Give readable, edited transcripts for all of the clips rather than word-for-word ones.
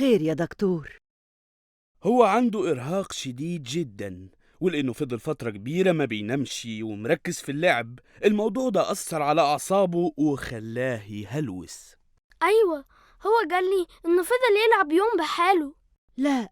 خير يا دكتور؟ هو عنده إرهاق شديد جدا، ولأنه فضل فترة كبيرة ما بينامش ومركز في اللعب. الموضوع ده أثر على أعصابه وخلاه يهلوس. أيوة، هو قالي إنه فضل يلعب يوم بحاله. لا،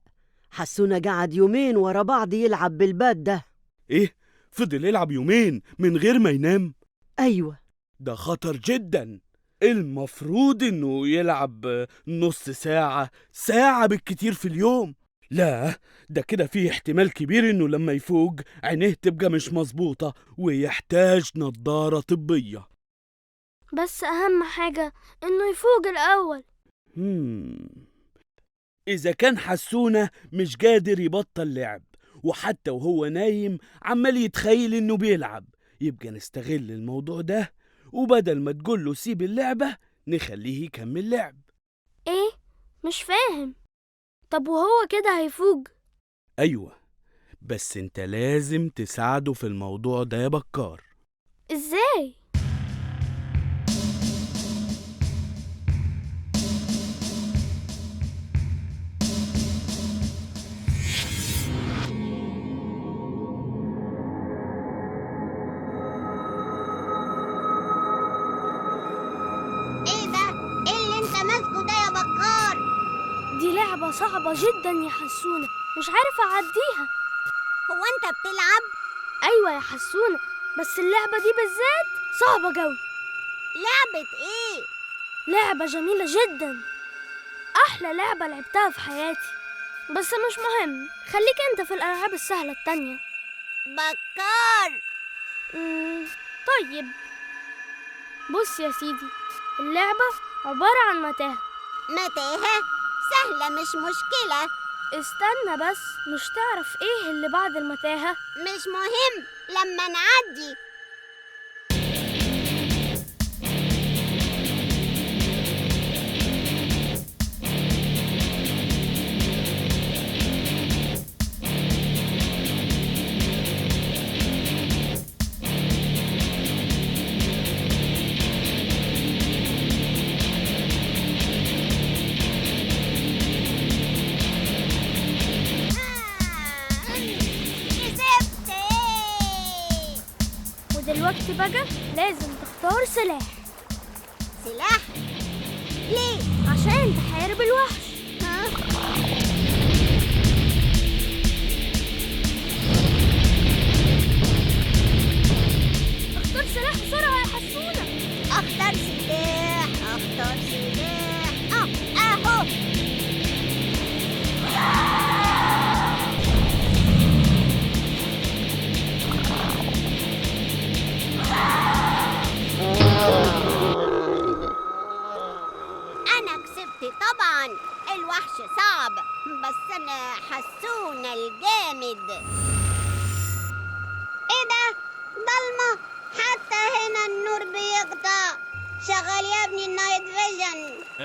حسونة قعد يومين ورا بعض يلعب بالباد ده. إيه؟ فضل يلعب يومين من غير ما ينام؟ أيوة. ده خطر جدا. المفروض إنه يلعب نص ساعة، ساعة بالكتير في اليوم. لا، ده كده فيه احتمال كبير إنه لما يفوق عينيه تبقى مش مظبوطة ويحتاج نظارة طبية. بس أهم حاجة إنه يفوق الأول. إذا كان حسونة مش قادر يبطل لعب، وحتى وهو نايم عمال يتخيل إنه بيلعب، يبقى نستغل الموضوع ده، وبدل ما تقوله سيب اللعبة نخليه يكمل لعب. إيه؟ مش فاهم. طب وهو كده هيفوق؟ أيوة، بس انت لازم تساعده في الموضوع ده يا بكار. إزاي؟ دي لعبة صعبة جدا يا حسونة، مش عارفة أعديها. هو أنت بتلعب؟ أيوة يا حسونة، بس اللعبة دي بالذات صعبة جوي. لعبة إيه؟ لعبة جميلة جدا، أحلى لعبة لعبتها في حياتي. بس مش مهم، خليك أنت في الألعاب السهلة التانية. بكار. طيب بص يا سيدي، اللعبة عبارة عن متاهة. متاهة؟ سهلة مش مشكلة. استنى بس، مش تعرف ايه اللي بعد المتاهة؟ مش مهم لما نعدي. دلوقتي بقى لازم تختار سلاح. سلاح؟ ليه؟ عشان تحارب الوحش. اختار سلاح بسرعة يا حسونة. اختار سلاح. اهو. أنا كسبت طبعا. الوحش صعب، بس أنا حسونة الجامد. إيه ده؟ ضلمة، حتى هنا النور بيقطع. شغال يا ابني النايت فيجن.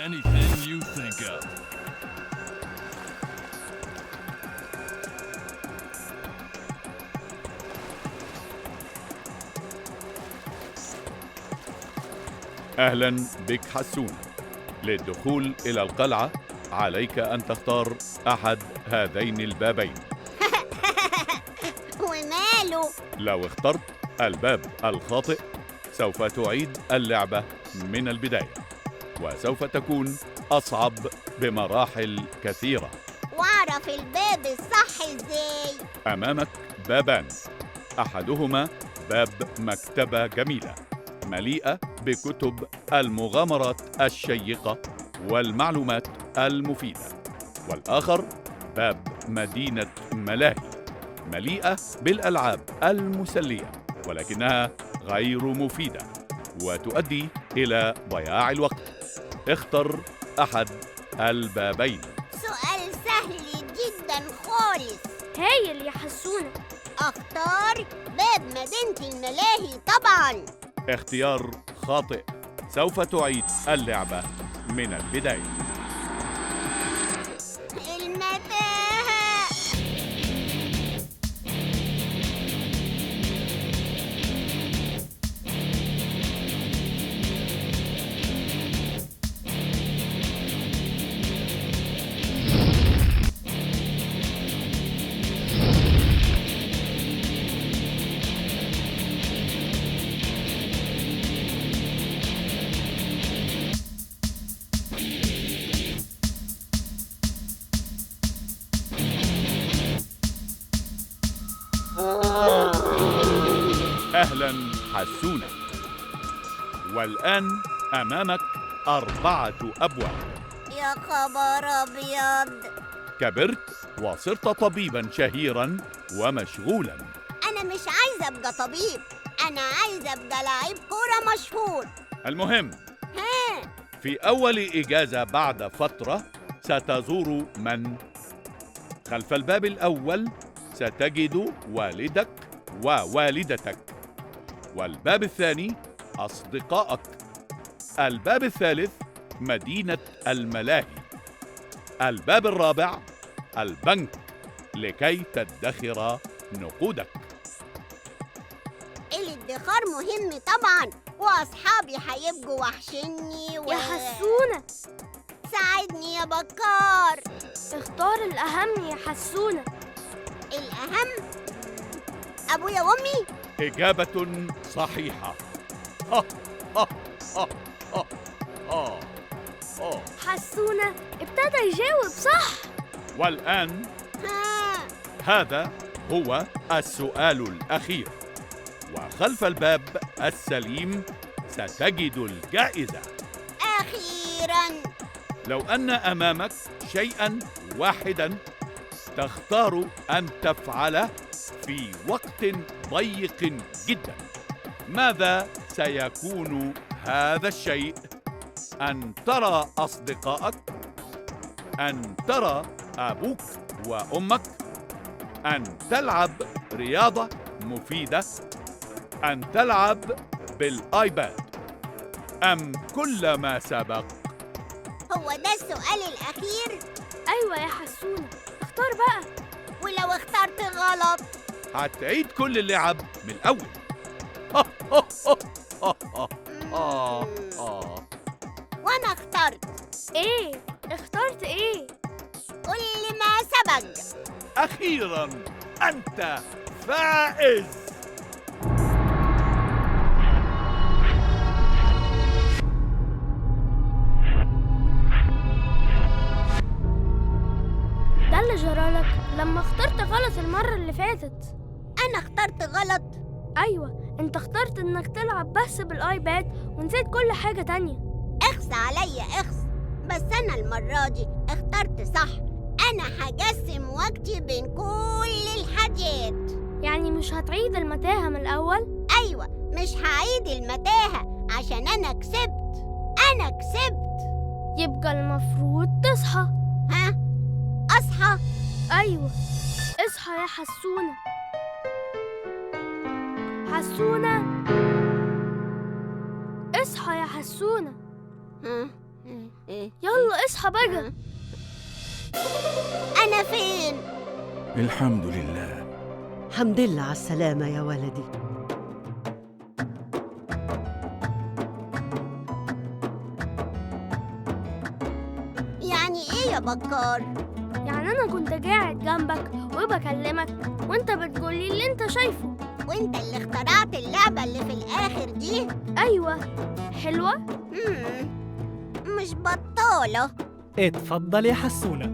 Anything you think of. أهلا بك حسون. للدخول إلى القلعة عليك أن تختار أحد هذين البابين. وماله؟ لو اخترت الباب الخاطئ سوف تعيد اللعبة من البداية، وسوف تكون أصعب بمراحل كثيرة. وأعرف الباب الصح إزاي؟ أمامك بابان، أحدهما باب مكتبة جميلة مليئة بكتب المغامرات الشيقة والمعلومات المفيدة، والآخر باب مدينة ملاهي مليئة بالألعاب المسلية ولكنها غير مفيدة وتؤدي إلى ضياع الوقت. اختر أحد البابين. سؤال سهل جدا خالص. هايل يا حسونة. اختار باب مدينة الملاهي طبعا. اختيار خاطئ، سوف تعيد اللعبة من البداية. المتاهة. أهلا حسونة. والآن أمامك 4 أبواب. يا خبر أبيض، كبرت وصرت طبيبا شهيرا ومشغولا. أنا مش عايزة أبقى طبيب، أنا عايزة أبقى لعيب كورة مشهور. المهم، ها، في أول إجازة بعد فترة ستزور من؟ خلف الباب الأول ستجد والدك ووالدتك، والباب الثاني أصدقائك، الباب الثالث مدينة الملاهي، الباب الرابع البنك لكي تدخر نقودك. الادخار مهم طبعا، وأصحابي هيبقوا وحشني يا حسونة، ساعدني يا بكار. اختار الأهم يا حسونة. الأهم أبويا وأمي. إجابة صحيحة. حسونة ابتدى يجاوب صح. والآن ها، هذا هو السؤال الأخير، وخلف الباب السليم ستجد الجائزة. أخيراً. لو أن أمامك شيئاً واحداً تختار أن تفعله في وقت ضيق جداً، ماذا سيكون هذا الشيء؟ أن ترى أصدقائك، أن ترى أبوك وأمك، أن تلعب رياضة مفيدة، أن تلعب بالآيباد، أم كل ما سبق؟ هو ده السؤال الأخير؟ أيوة يا حسونة، اختار بقى. ولو اخترت غلط؟ هتعيد كل اللعب من الأول. وأنا اخترت. إيه؟ اخترت إيه؟ كل ما سبق. أخيراً أنت فائز. ده اللي جرالك لما اخترت غلط المرة اللي فاتت. أنا اخترت غلط؟ أيوة، انت اخترت انك تلعب بس بالآيباد ونسيت كل حاجة تانية. اخس عليا اخس، بس أنا المرة دي اخترت صح. أنا هقسم وقتي بين كل الحاجات. يعني مش هتعيد المتاهة من الأول؟ أيوة، مش هعيد المتاهة عشان أنا كسبت. أنا كسبت. يبقى المفروض تصحى. ها؟ أصحى؟ أيوة، اصحى يا حسونة. حسونة، اصحى يا حسونة. ها؟ يلا اصحى بقى. أنا فين؟ الحمد لله. حمد لله على السلامة يا ولدي. يعني إيه يا بكار؟ يعني أنا كنت قاعد جنبك وبكلمك وانت بتقولي اللي انت شايفه. وانت اللي اخترعت اللعبة اللي في الآخر دي؟ أيوة، حلوة؟ مش بطالة. اتفضل يا حسونة.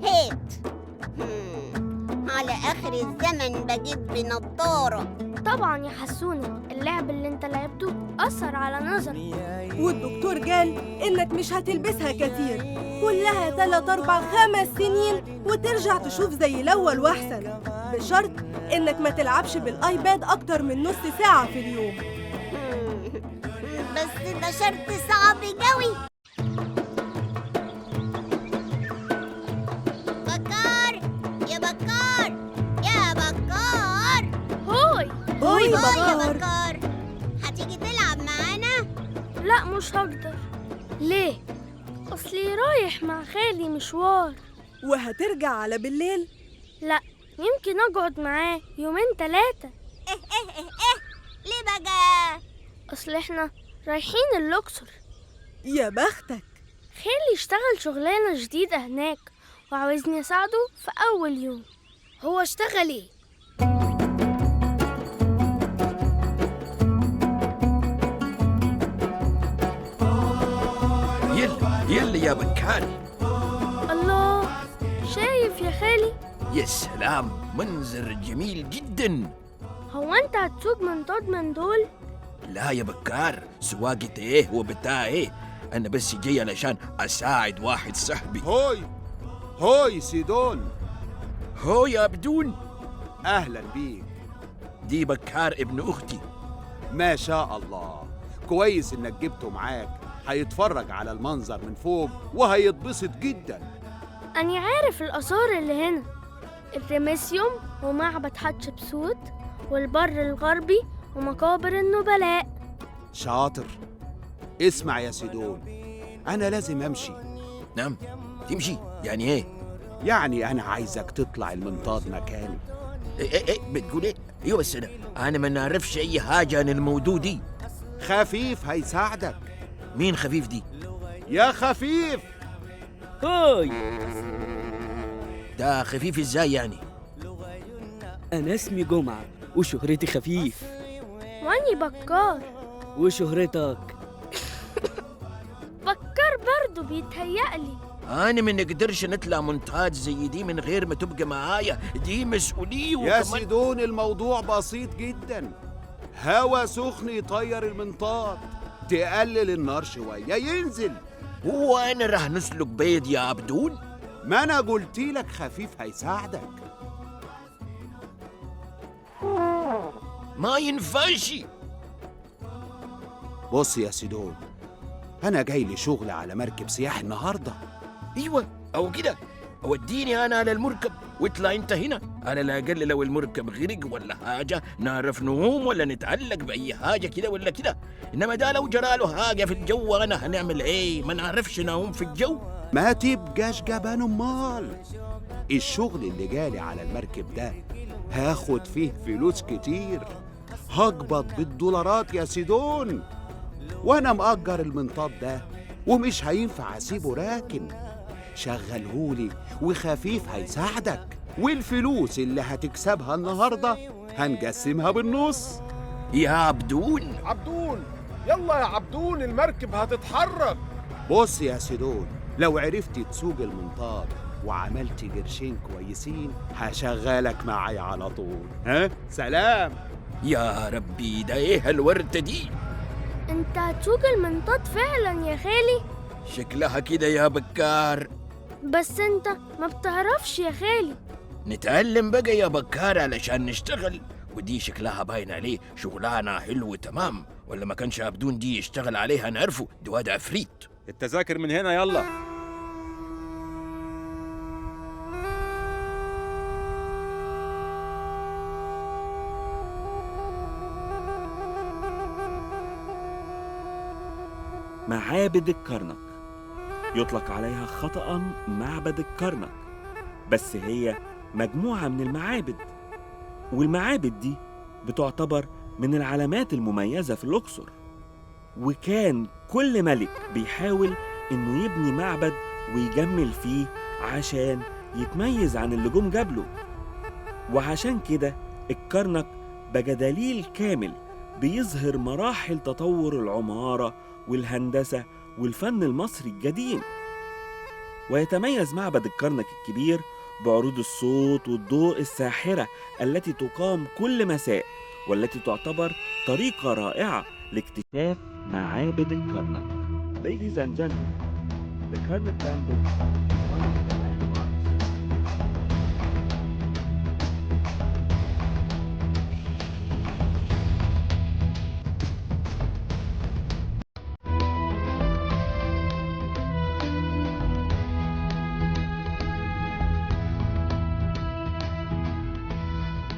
هات. على آخر الزمن بجيب بنضارة. طبعا يا حسونة، اللعب اللي انت لعبته أثر على نظري. والدكتور قال إنك مش هتلبسها كتير، كلها 3 4 5 سنين وترجع تشوف زي الأول وأحسن، بشرط إنك ما تلعبش بالآيباد أكتر من نص ساعة في اليوم. بس ده شرط صعب قوي. بكار يا بكار يا بكار. هوي. هوي يا بكار. بكار، هتيجي تلعب معانا؟ لا مش هقدر. ليه؟ أصلي رايح مع خالي مشوار. وهترجع على بالليل؟ لا، يمكن أقعد معاه 2 3. ليه بقى؟ أصل إحنا رايحين الأقصر. يا بختك. خالي اشتغل شغلانة جديدة هناك وعاوزني أساعده في أول يوم. هو اشتغل إيه؟ يلا يا بكار. الله، شايف يا خالي؟ يا سلام، منظر جميل جدا. هو أنت هتسوق منطاد من دول؟ لا يا بكار، سواقة ايه وبتاع ايه؟ انا بس جاي علشان اساعد واحد صاحبي. هوي سيدون. هو يا بدون. اهلا بيك. دي بكار ابن اختي. ما شاء الله، كويس انك جبته معاك، هيتفرج على المنظر من فوق وهيتبسط جدا. أنا عارف الآثار اللي هنا، الرمسيوم ومعبد حتشبسوت والبر الغربي ومقابر النبلاء. شاطر. اسمع يا سيدون، انا لازم امشي. نعم، تمشي يعني ايه؟ يعني انا عايزك تطلع المنطاد مكاني. ايه بتقول ايه؟ ايوه بس انا ما نعرفش اي حاجة عن الموضوع دي. خفيف هيساعدك. مين خفيف دي؟ يا خفيف. هاي، ده خفيف ازاي يعني؟ أنا اسمي جمعة وشهرتي خفيف. وأني بكار. وشهرتك؟ بكار برضو بيتهيألي. أنا ما نقدرش نطلع منتاج زي دي من غير ما تبقى معايا، دي مسؤولية. يا سيدون الموضوع بسيط جدا، هوا سخن يطير المنطاد، تقلل النار شوية ينزل. هو أنا راح نسلك بيض يا عبدون؟ ما أنا قلتلك خفيف هيساعدك. ما ينفعش. بص يا سيدون، أنا جاي لي شغل على مركب سياحي النهاردة. ايوه او كده، وديني انا على المركب واطلع انت هنا. على الاقل لو المركب غرق ولا حاجه نعرف نعوم ولا نتعلق باي حاجه كده ولا كده. انما ده لو جرى له حاجه في الجو انا هنعمل ايه؟ ما نعرفش نعوم في الجو. ما تبقاش جبان امال. الشغل اللي جالي على المركب ده هاخد فيه فلوس كتير، هقبض بالدولارات يا سيدون، وانا مأجر المنطاد ده ومش هينفع اسيبه راكن. شغلهولي وخفيف هيساعدك، والفلوس اللي هتكسبها النهارده هنقسمها بالنص. يا عبدون. عبدون، يلا يا عبدون، المركب هتتحرك. بص يا سيدون، لو عرفت تسوق المنطاد وعملت قرشين كويسين هشغلك معايا على طول. ها سلام. يا ربي، ده ايه الوردة دي؟ انت هتسوق المنطاد فعلا يا خالي؟ شكلها كده يا بكار. بس انت ما بتعرفش يا خالي. نتعلم بقى يا بكار علشان نشتغل، ودي شكلها باين عليه شغلانة حلو تمام. ولا ما كانش عبدون دي يشتغل عليها نعرفه، ده واد عفريت. التذاكر من هنا يلا. معابد الكرنك يطلق عليها خطأ معبد الكرنك، بس هي مجموعة من المعابد، والمعابد دي بتعتبر من العلامات المميزة في الأقصر. وكان كل ملك بيحاول إنه يبني معبد ويجمل فيه عشان يتميز عن اللي جم قبله. وعشان كده الكرنك بقى دليل كامل بيظهر مراحل تطور العمارة والهندسة والفن المصري القديم. ويتميز معبد الكرنك الكبير بعروض الصوت والضوء الساحرة التي تقام كل مساء، والتي تعتبر طريقة رائعة لاكتشاف معابد الكرنك. Ladies and gentlemen, the Karnak Temple is one of the landmarks.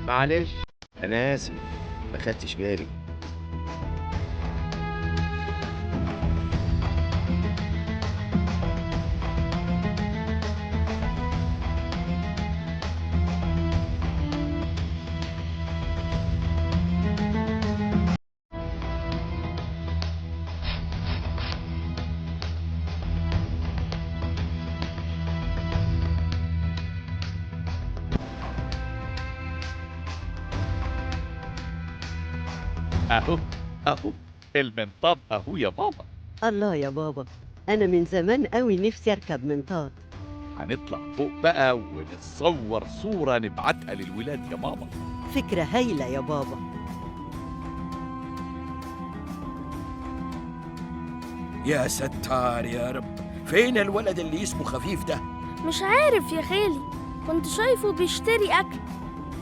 معلش انا اسف، ما خدتش بالي. اهو المنطاد اهو يا بابا. الله يا بابا، أنا من زمان قوي نفسي أركب منطاد. هنطلع فوق بقى ونتصور صورة نبعتها للولاد يا ماما. فكرة هايلة يا بابا. يا ستار يا رب، فين الولد اللي اسمه خفيف ده؟ مش عارف يا خالي، كنت شايفه بيشتري أكل.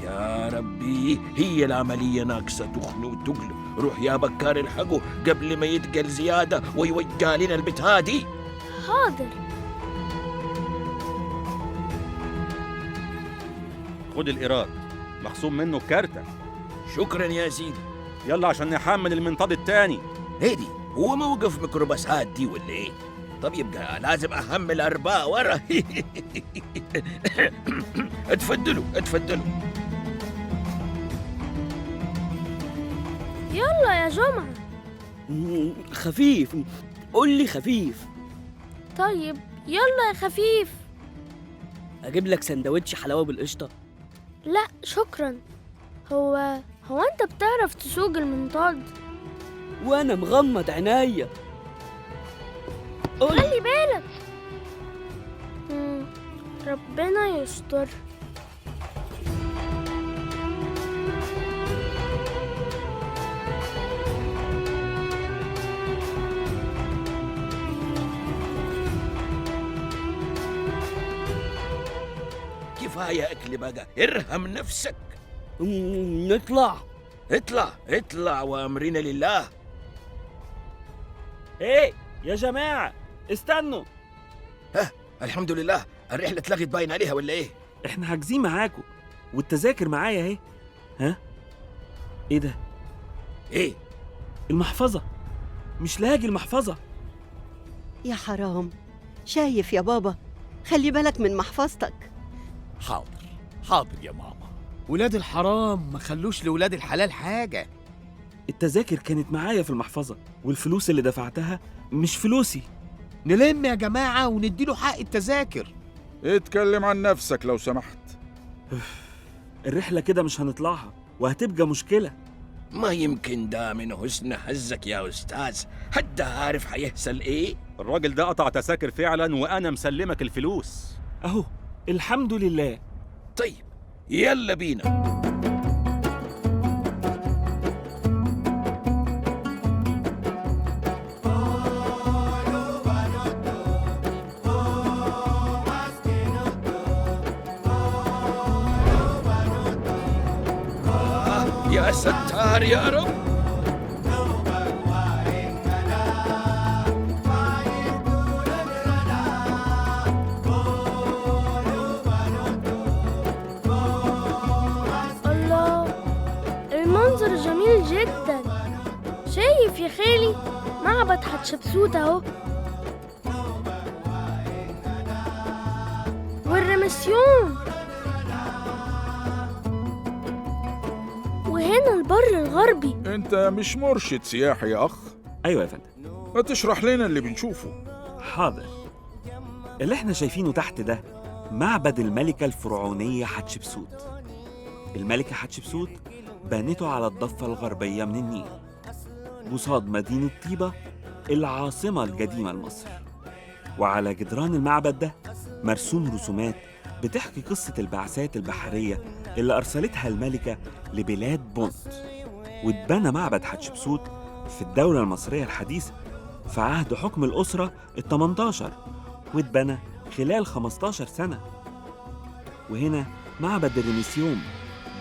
يا ربي، هي العملية ناقصة تخن وتقل. روح يا بكار الحقه قبل ما يتقل زيادة ويوجع لنا البت هادي. حاضر. خد الإيراد، مخصوم منه كارتة. شكرا يا سيدي. يلا عشان نحمل المنطاد التاني. هيدي هو موقف ميكروباصات دي ولا ايه؟ طب يبقى لازم احمل 4 ورا. اتفضلوا اتفضلوا. يلا يا جمعة. خفيف، قول لي خفيف. طيب يلا يا خفيف. اجيب لك سندوتش حلاوه بالقشطه؟ لا شكرا. هو انت بتعرف تسوق المنطاد؟ وانا مغمض عينيا. خلي بالك. ربنا يستر. كفاية أكل بقى، ارحم نفسك. نطلع. اطلع وأمرنا لله. ايه يا جماعة استنوا. الحمد لله، الرحلة اتلغت باين عليها ولا ايه؟ احنا حاجزين معاكم والتذاكر معايا اهي. ها؟ ايه ده؟ ايه؟ المحفظة، مش لاقي المحفظة. يا حرام، شايف يا بابا، خلي بالك من محفظتك. حاضر يا ماما. ولاد الحرام ما خلوش لولاد الحلال حاجة. التذاكر كانت معايا في المحفظة، والفلوس اللي دفعتها مش فلوسي. نلم يا جماعة ونديله حق التذاكر. اتكلم عن نفسك لو سمحت. الرحلة كده مش هنطلعها وهتبقى مشكلة. ما يمكن ده من حسن حظك يا أستاذ، حد عارف هيحصل ايه؟ الراجل ده قطع تذاكر فعلا وأنا مسلمك الفلوس أهو. الحمد لله. طيب يلا بينا. يا ستار يا رب. المنظر جميل جدا. شايف يا خالي معبد حتشبسوت اهو، والرمسيون، وهنا البر الغربي. انت مش مرشد سياحي يا اخ؟ ايوه يا فندم. ما تشرح لنا اللي بنشوفه. حاضر. اللي احنا شايفينه تحت ده معبد الملكة الفرعونية حتشبسوت. الملكة حتشبسوت بنته على الضفة الغربية من النيل قصاد مدينة طيبة العاصمة القديمة لمصر. وعلى جدران المعبد ده مرسوم رسومات بتحكي قصة البعثات البحرية اللي أرسلتها الملكة لبلاد بونت. واتبنى معبد حتشبسوت في الدولة المصرية الحديثة في عهد حكم الأسرة ال18، واتبنى خلال 15 سنة. وهنا معبد الرمسيون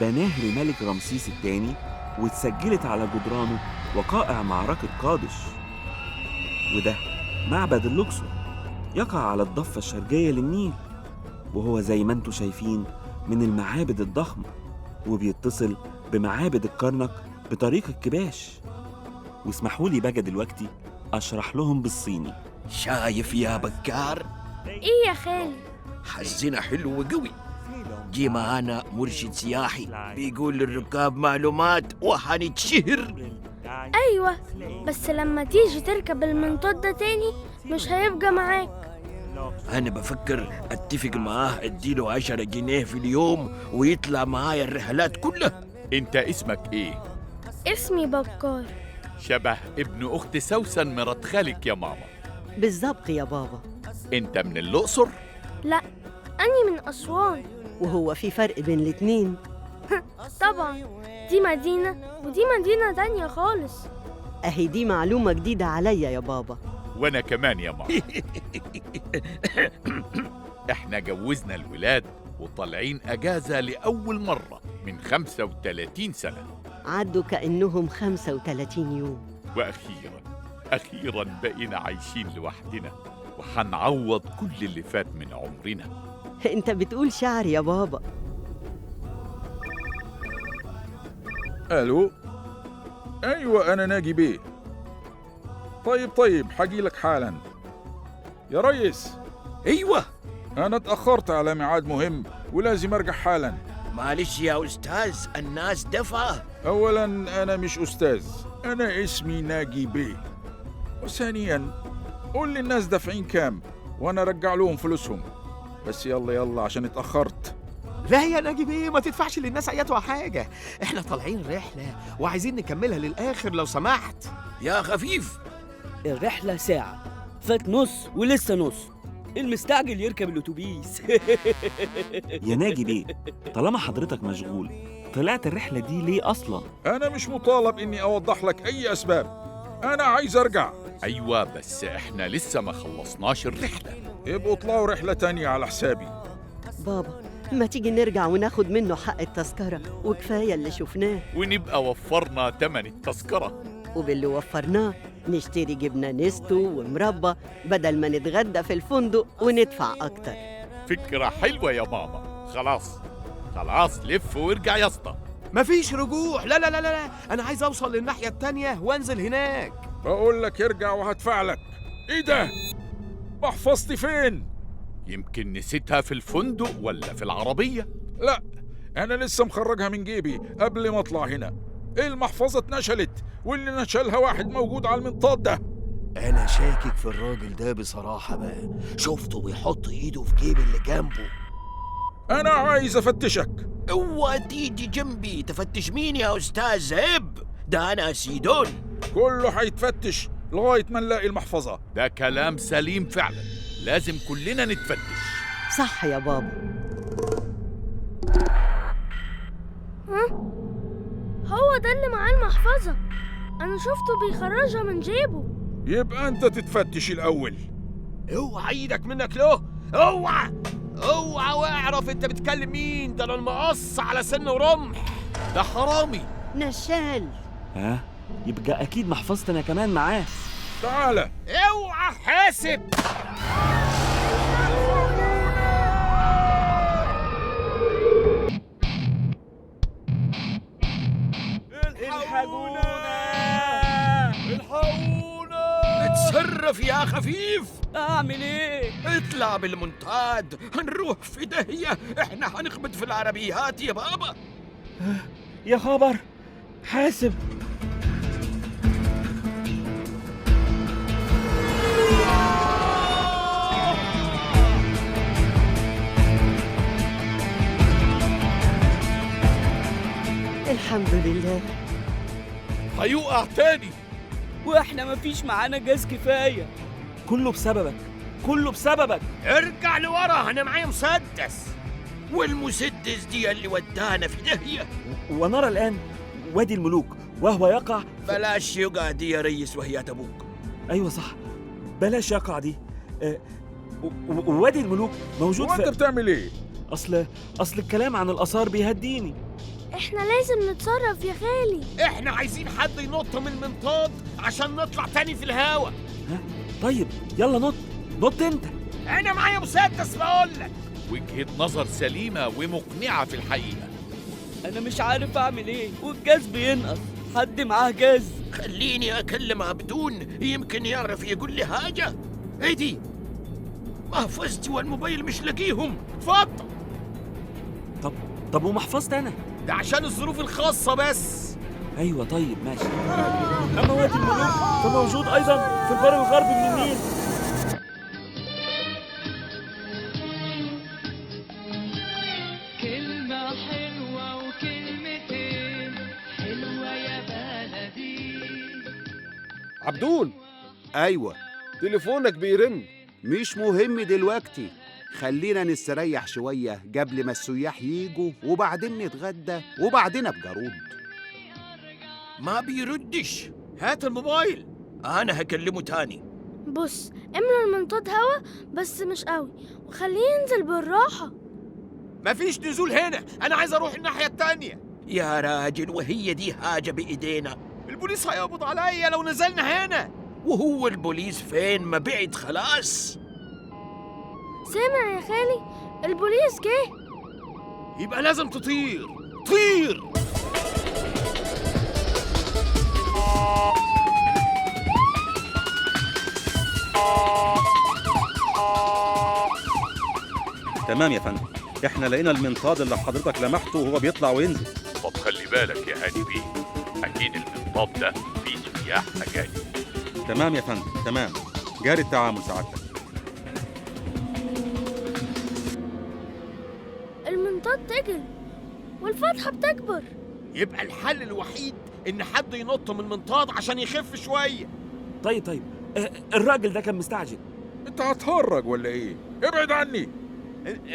بناه الملك رمسيس الثاني، واتسجلت على جدرانه وقائع معركة قادش. وده معبد اللوكسور يقع على الضفة الشرقية للنيل، وهو زي ما انتوا شايفين من المعابد الضخمة، وبيتصل بمعابد الكرنك بطريق الكباش. واسمحوا لي بقى دلوقتي أشرح لهم بالصيني. شايف يا بكار؟ ايه يا خالي؟ حزنا حلو قوي. جي معانا مرشد سياحي بيقول للركاب معلومات وحنتشهر. ايوه، بس لما تيجي تركب المنطاد ده تاني مش هيبقى معاك. انا بفكر اتفق معاه اديله 10 جنيه في اليوم ويطلع معايا الرحلات كلها. انت اسمك ايه؟ اسمي بكار. شبه ابن اخت سوسن مرات خالك يا ماما. بالظبط يا بابا. انت من الأقصر؟ لا، أني من أسوان. وهو في فرق بين الاتنين؟ طبعا، دي مدينة ودي مدينة تانية خالص. أهي دي معلومة جديدة عليا يا بابا. وانا كمان يا ماما. احنا جوزنا الولاد وطالعين اجازة لأول مرة من 35 سنة. عدوا كأنهم 35 يوم. وأخيرا بقينا عايشين لوحدنا، وحنعوض كل اللي فات من عمرنا. انت بتقول شعر يا بابا. الو. ايوه انا ناجي بيه. طيب حجيلك حالا. يا ريس. ايوه انا اتاخرت على ميعاد مهم ولازم ارجع حالا. معلش يا أستاذ، الناس دفعة. اولا انا مش استاذ، انا اسمي ناجي بيه. وثانيا قول للناس دافعين كام وانا ارجع لهم فلوسهم. بس يلا عشان اتاخرت. لا يا ناجي بيه، ما تدفعش للناس اياتها حاجة، احنا طالعين رحلة وعايزين نكملها للآخر لو سمحت. يا خفيف، الرحلة ساعة، فات نص ولسه نص، المستعجل يركب الأتوبيس. يا ناجي بيه، طالما حضرتك مشغول طلعت الرحلة دي ليه أصلا؟ انا مش مطالب اني اوضح لك اي اسباب، انا عايز ارجع. ايوه بس احنا لسه ما خلصناش الرحلة. يبقوا اطلعوا رحلة تانية على حسابي. بابا ما تيجي نرجع وناخد منه حق التذكرة، وكفاية اللي شفناه. ونبقى وفرنا تمن التذكرة. وباللي وفرناه نشتري جبنة نستو ومربى بدل ما نتغدى في الفندق وندفع أكتر. فكرة حلوة يا ماما. خلاص لف وارجع يا اسطى. مفيش رجوع، لا لا لا لا، أنا عايز أوصل للناحية التانية وأنزل هناك. بقول لك ارجع وهدفع لك. إيه ده؟ محفظتي فين؟ يمكن نسيتها في الفندق ولا في العربية. لا، أنا لسه مخرجها من جيبي قبل ما أطلع هنا. المحفظة اتنشلت، واللي نشلها واحد موجود على المنطاد ده. أنا شاكك في الراجل ده بصراحة بقى، شفته بيحط إيده في جيب اللي جنبه. أنا عايز أفتشك. اوعى تيجي جنبي. تفتش مين يا أستاذ؟ عيب، ده أنا سيدون. كله هيتفتش لغاية ما نلاقي المحفظة. ده كلام سليم فعلا، لازم كلنا نتفتش. صح يا بابا. هو ده اللي معاه المحفظة، أنا شفته بيخرجها من جيبه. يبقى أنت تتفتش الأول. اوعى ايدك منك له، اوعى واعرف انت بتكلم مين، ده انا المقص على سن ورمح. ده حرامي نشال. يبقى أكيد محفظتي أنا كمان معاه. تعالى. اوعى حاسب. الحقونا. اتصرف يا خفيف. أعمل إيه؟ اطلع بالمنطاد، هنروح في داهية، احنا هنخبط في العربيات يا بابا. يا خبر، حاسب. الحمد لله. هيقع تاني، وإحنا مفيش معانا جاز كفاية. كله بسببك. ارجع لورا، انا معايا مسدس، والمسدس دي اللي ودانا في داهية. ونرى الآن وادي الملوك وهو يقع. بلاش يقع دي يا ريس وهي أبوك. أيوة صح، بلاش يقع دي. وادي الملوك موجود. وانت بتعمل ايه؟ أصل الكلام عن الآثار بيهديني. احنا لازم نتصرف يا خالي. احنا عايزين حد ينط من المنطاد عشان نطلع تاني في الهوا. طيب يلا نط انت. انا معايا مسدس بقولك. وجهة نظر سليمة ومقنعة في الحقيقة. أنا مش عارف أعمل إيه، والجاز بينقص. حد معاه جاز؟ خليني أكلم عبدون، يمكن يعرف يقول لي حاجة. ايه دي؟ محفظتي والموبايل مش لاقيهم. اتفضل. طب ومحفظتي أنا؟ ده عشان الظروف الخاصة بس. أيوة طيب ماشي. أما وادي الملوك فموجود أيضا في البر الغربي من النيل. كلمة حلوة وكلمتين حلوة يا بلدي. عبدون. أيوة. تليفونك بيرن. مش مهم دلوقتي، خلينا نستريح شوية قبل ما السياح ييجوا، وبعدين نتغدى وبعدين بجارود. ما بيردش. هات الموبايل، أنا هكلمه تاني. بص، املى المنطاد هوا بس مش قوي، وخليه ينزل بالراحة. مفيش نزول هنا، أنا عايز أروح الناحية التانية. يا راجل، وهي دي حاجة بإيدينا؟ البوليس هيقبض عليا لو نزلنا هنا. وهو البوليس فين؟ ما بعد خلاص. سامع يا خالي؟ البوليس جه. يبقى لازم تطير. طير. تمام يا فندم، احنا لقينا المنطاد اللي حضرتك لمحته وهو بيطلع وينزل. طب خلي بالك يا هاني بيه، أكيد المنطاد ده فيه سياح أجانب. تمام يا فندم، تمام، جاري التعامل سعادتك. المنطاد تجل والفتحة بتكبر. يبقى الحل الوحيد إن حد ينط من المنطاد عشان يخف شوية. طيب الراجل ده كان مستعجل. انت هتهرج ولا ايه؟ ابعد عني.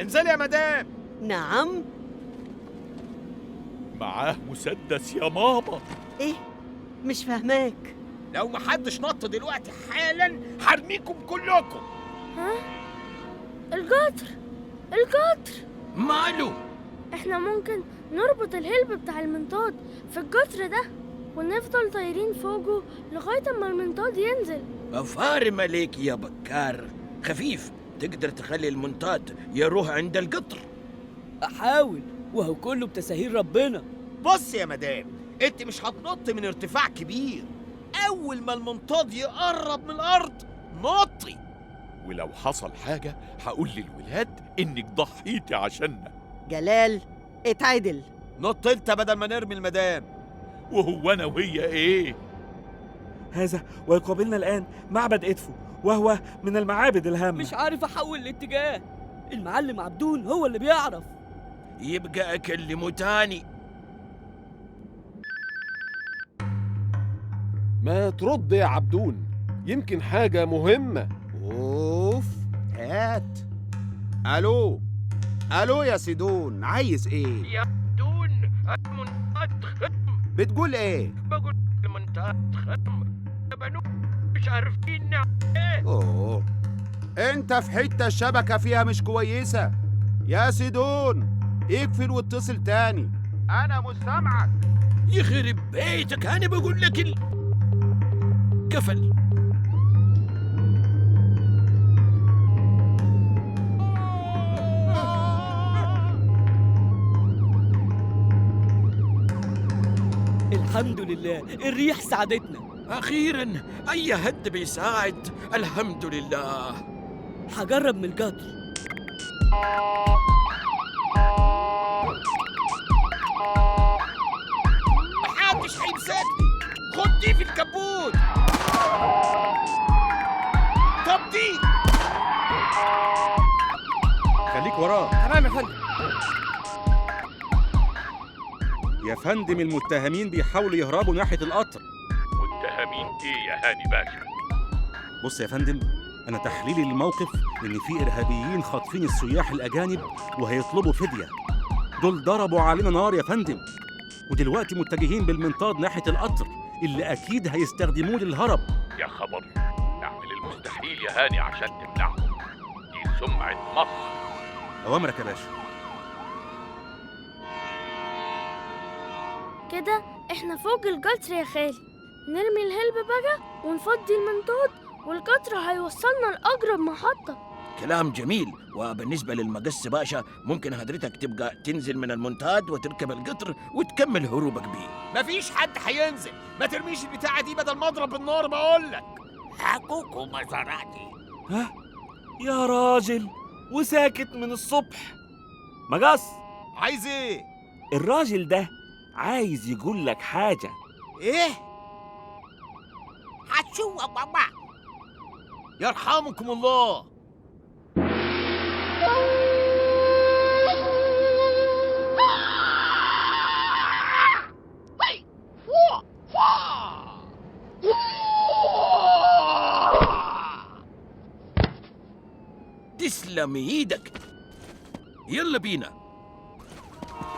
انزل يا مدام. نعم. معاه مسدس يا ماما. ايه؟ مش فاهماك. لو محدش نط دلوقتي حالا هرميكم كلكم. ها؟ القطر. القطر ماله؟ احنا ممكن نربط الهلب بتاع المنطاد في القطر ده ونفضل طايرين فوقه لغاية اما المنطاد ينزل. أفارم عليك يا بكار، خفيف. تقدر تخلي المنطاد يروح عند القطر؟ احاول، وهو كله بتساهيل ربنا. بص يا مدام، انت مش هتنط من ارتفاع كبير. اول ما المنطاد يقرب من الارض نطي. ولو حصل حاجة هقول للولاد إنك ضحيتي عشاننا. جلال، اتعدل. نط انت بدل ما نرمي المدام. وهو أنا وهي إيه؟ هذا ويقابلنا الآن معبد إدفو، وهو من المعابد الهامة. مش عارف احول الاتجاه. المعلم عبدون هو اللي بيعرف. يبقى أكلمه تاني. ما ترد يا عبدون، يمكن حاجة مهمة. اوف، هات. الو الو يا سيدون، عايز ايه؟ يا عبدون، المنطاد ختم. بتقول ايه؟ بقول المنطاد ختم. بنو مش عارفين نعمل ايه. اوه، انت في حتة الشبكة فيها مش كويسة يا سيدون. اقفل واتصل تاني، انا مش سامعك. يخرب بيتك، انا بقول لك قفل. الحمد لله، الريح ساعدتنا. أخيراً، أي هد بيساعد. الحمد لله. هجرب من القطر. محدش هيمسكني. خد دي في الكبوت. طب دي. خليك وراه. تمام يا فندم. يا فندم، المتهمين بيحاولوا يهربوا ناحية القطر. متهمين إيه يا هاني باشا؟ بص يا فندم، أنا تحليلي للموقف إن في إرهابيين خاطفين السياح الأجانب وهيطلبوا فدية. دول ضربوا علينا نار يا فندم، ودلوقتي متجهين بالمنطاد ناحية القطر اللي أكيد هيستخدموه للهرب. يا خبر، اعمل المستحيل يا هاني عشان تمنعهم. دي سمعة مصر. أوامرك يا باشا. كده احنا فوق القطر يا خالي. نرمي الهلب بقى ونفضي المنطاد والقطر هيوصلنا لأقرب محطة. كلام جميل. وبالنسبة للمقص باشا، ممكن حضرتك تبقى تنزل من المنطاد وتركب القطر وتكمل هروبك بيه. مفيش حد هينزل. ما ترميش البتاعة دي بدل ما اضرب النار بقولك. حقوق مزاراتي. ها؟ يا راجل، وساكت من الصبح. مقص، عايز ايه؟ الراجل ده عايز يقول لك حاجة. ايه؟ هتشوف يا بابا. يرحمكم الله. تسلم تسلم ايدك. يلا بينا.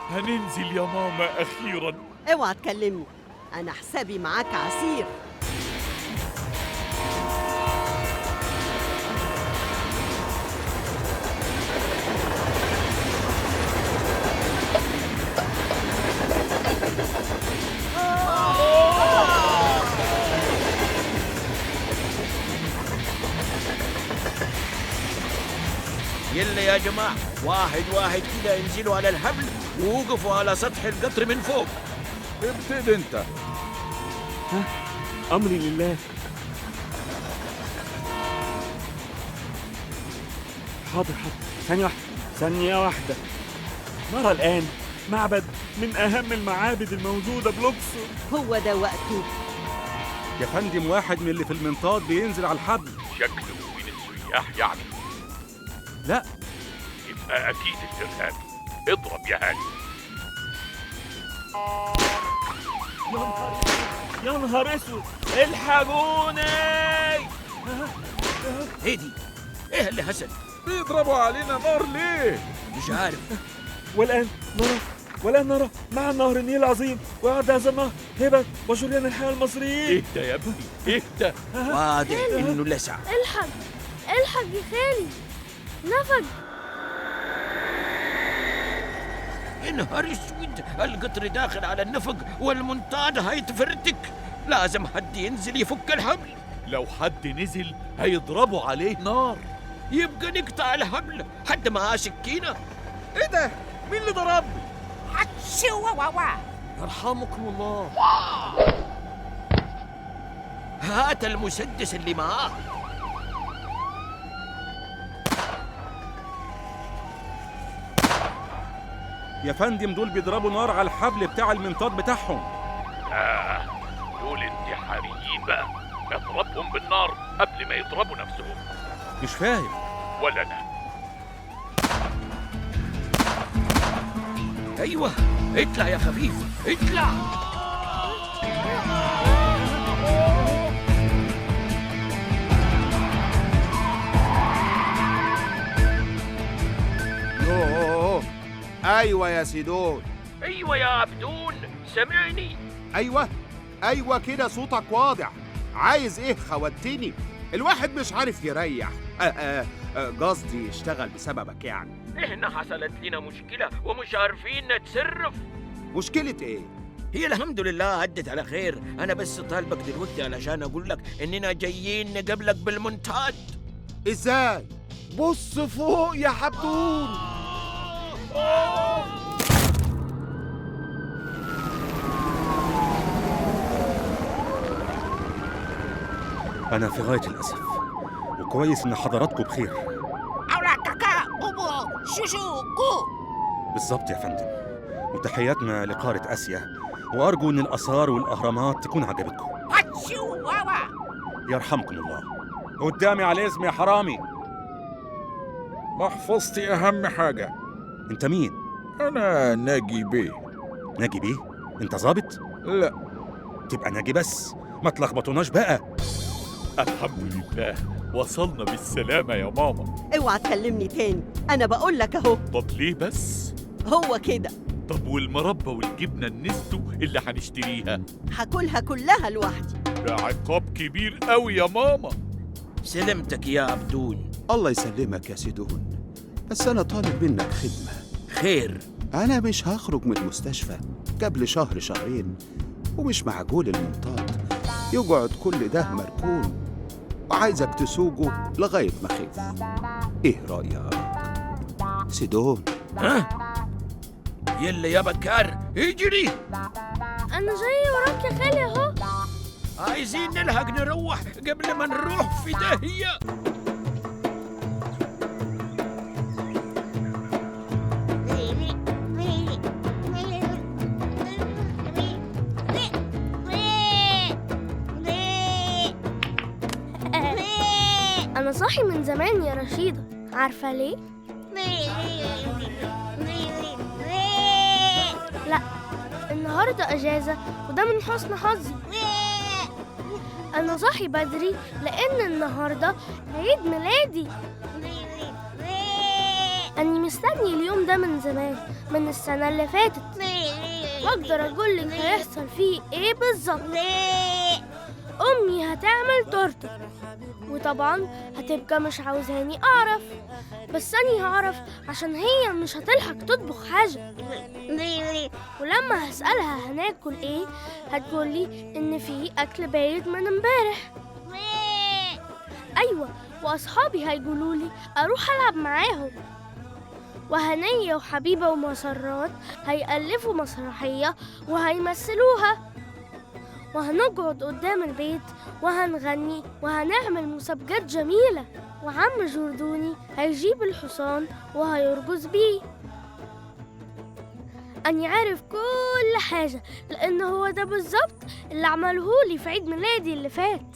هننزل يا ماما أخيرا. اوعى تكلمني، أنا حسابي معاك عسير. يلا يا جماعة، واحد واحد كده انزلوا على الحبل ووقفوا على سطح القطر من فوق. ابتدي انت. أمري لله. حاضر ثانية واحدة. نرى الآن معبد من أهم المعابد الموجودة بلوكسور. هو ده وقته. يا فندم، واحد من اللي في المنطاد بينزل على الحبل. شكله من السياح يعني. لا، يبقى أكيد الإرهابي. اضرب يا هاني. يا نهار اسود، الحقوني! ايه دي؟ ايه اللي حصل؟ بيضربوا علينا نار ليه؟ مش عارف. والآن نرى مع النهر النيل العظيم ويعد هذا النهر هبة وجريان الحياة المصريين. اهدى يا ابني اهدى. واضح انه لسع. الحق الحق يا خالي، نفق. يا نهار اسود، القطر داخل على النفق والمنطاد هيتفرتك. لازم حد ينزل يفك الحبل. لو حد نزل هيضربوا عليه نار. يبقى نقطع الحبل. حد معاه سكينة؟ ايه ده؟ مين اللي ضربني؟ يرحمكم الله. هات المسدس اللي معاه. يا فندم، دول بيضربوا نار على الحبل بتاع المنطاد بتاعهم. دول انتحاريين بقى. اضربهم بالنار قبل ما يضربوا نفسهم. مش فاهم. ولا أنا. ايوه، اطلع يا خفيف، اطلع. يوه، ايوه يا سيدون. ايوه يا عبدون، سامعني؟ ايوه كده، صوتك واضح. عايز ايه خوتني؟ الواحد مش عارف يريح. قصدي يشتغل بسببك يعني. احنا حصلت لنا مشكلة ومش عارفين نتصرف. مشكلة ايه؟ هي الحمد لله عدت على خير. انا بس طالبك دلوقتي علشان اقول لك اننا جايين نقابلك بالمنطاد. ازاي؟ بص فوق يا عبدون. أنا في غاية الأسف، وكويس إن حضراتكم بخير. بالظبط يا فندم، وتحياتنا لقارة آسيا، وأرجو إن الآثار والأهرامات تكون عجبتكم. يرحمكم الله. قدامي على الاسم يا حرامي. محفظتي أهم حاجة. أنت مين؟ أنا ناجي بيه. ناجي بيه؟ أنت ظابط؟ لا. تبقى ناجي بس، ما تلخبطوناش بقى. الحمد لله وصلنا بالسلامة يا ماما. اوعى تكلمني تاني، أنا بقول لك أهو. طب ليه بس؟ هو كده. طب والمربى والجبنة النستو اللي هنشتريها؟ هاكلها كلها لوحدي. ده عقاب كبير قوي يا ماما. سلامتك يا عبدون. الله يسلمك يا سيدون، بس أنا طالب منك خدمة. خير؟ أنا مش هخرج من المستشفى قبل شهر شهرين، ومش معقول المنطاد يقعد كل ده مركون، وعايزك تسوقه لغاية ما خف. إيه رأيك سيدون؟ ها؟ يلا يا بكار اجري. أنا جاي وراك يا خالي أهو. عايزين نلحق نروح قبل ما نروح في داهية. أنا صاحي من زمان يا رشيدة، عارفة ليه؟ لا، النهاردة أجازة وده من حسن حظي. أنا صاحي بدري لأن النهاردة عيد ميلادي. أني مستني اليوم ده من زمان، من السنة اللي فاتت، وأقدر أقولك هيحصل فيه إيه بالظبط. أمي هتعمل تورتة، وطبعا هتبقى مش عاوزاني أعرف، بس أني هعرف عشان هي مش هتلحق تطبخ حاجة. ولما هسألها هناكل إيه هتقولي إن في أكل بايت من امبارح. أيوة، وأصحابي هيقولولي أروح ألعب معاهم، وهنية وحبيبة ومسرات هيألفوا مسرحية وهيمثلوها، وهنقعد قدام البيت وهنغني وهنعمل مسابقات جميلة، وعم جردوني هيجيب الحصان وهيرقص بيه. أني عارف كل حاجة، لأن هو ده بالظبط اللي عملهولي في عيد ميلادي اللي فات.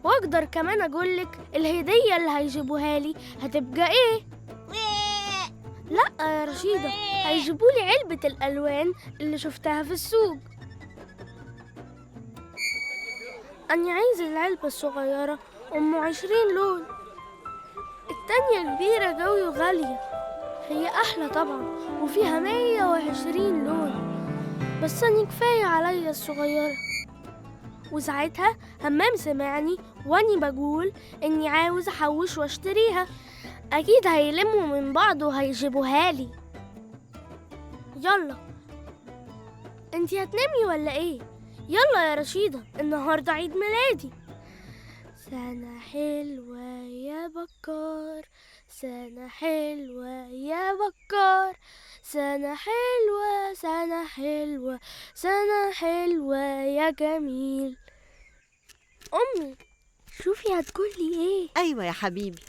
وأقدر كمان أقولك الهدية اللي هيجيبوها لي هتبقى إيه؟ لأ يا رشيدة، هيجيبولي علبة الألوان اللي شفتها في السوق. أني عايزة العلبة الصغيرة 20 لون، التانية كبيرة قوي وغالية، هي أحلى طبعا وفيها 120 لون، بس أني كفاية عليا الصغيرة. وساعتها همام سمعني وأني بقول إني عاوز أحوش واشتريها، أكيد هيلموا من بعض وهيجيبوها لي. يلا، انتي هتنامي ولا ايه؟ يلا يا رشيدة، النهاردة عيد ميلادي. سنة حلوة يا بكار، سنة حلوة يا بكار، سنة حلوة سنة حلوة سنة حلوة يا جميل. أمي، شوفي هتقولي ايه؟ أيوة يا حبيبي.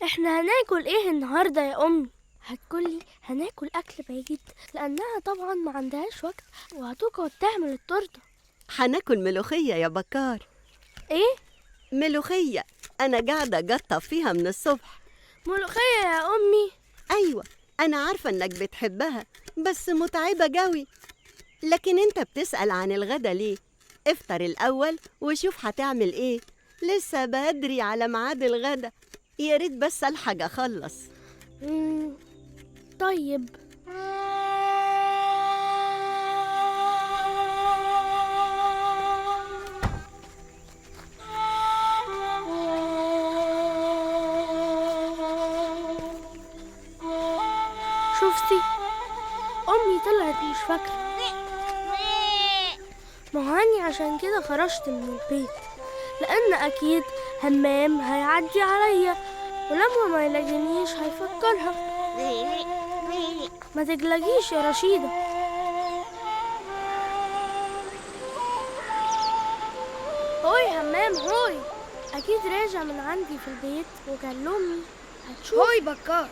احنا هناكل ايه النهاردة يا أمي؟ هتقولي هناكل أكل بعيد، لأنها طبعا ما عندهاش وقت وهتقعد تعمل التورتة. هناكل ملوخية يا بكار. ايه؟ ملوخية، أنا قاعدة أقطف فيها من الصبح. ملوخية يا أمي؟ أيوة، أنا عارفة إنك بتحبها، بس متعبة قوي. لكن أنت بتسأل عن الغدا ليه؟ افطر الأول وشوف هتعمل إيه، لسه بدري على ميعاد الغدا. يا ريت بس ألحق أخلص. طيب. شفتي؟ أمي طلعت مش فاكرة. ما هاني عشان كده خرجت من البيت، لأن أكيد همام هيعدي عليا، ولما ما يلاقينيش هيفكرها. ما تقلقيش يا رشيدة. هوي همام، هوي، أكيد راجع من عندي في البيت وقال لأمي هتشوف. هوي بكار.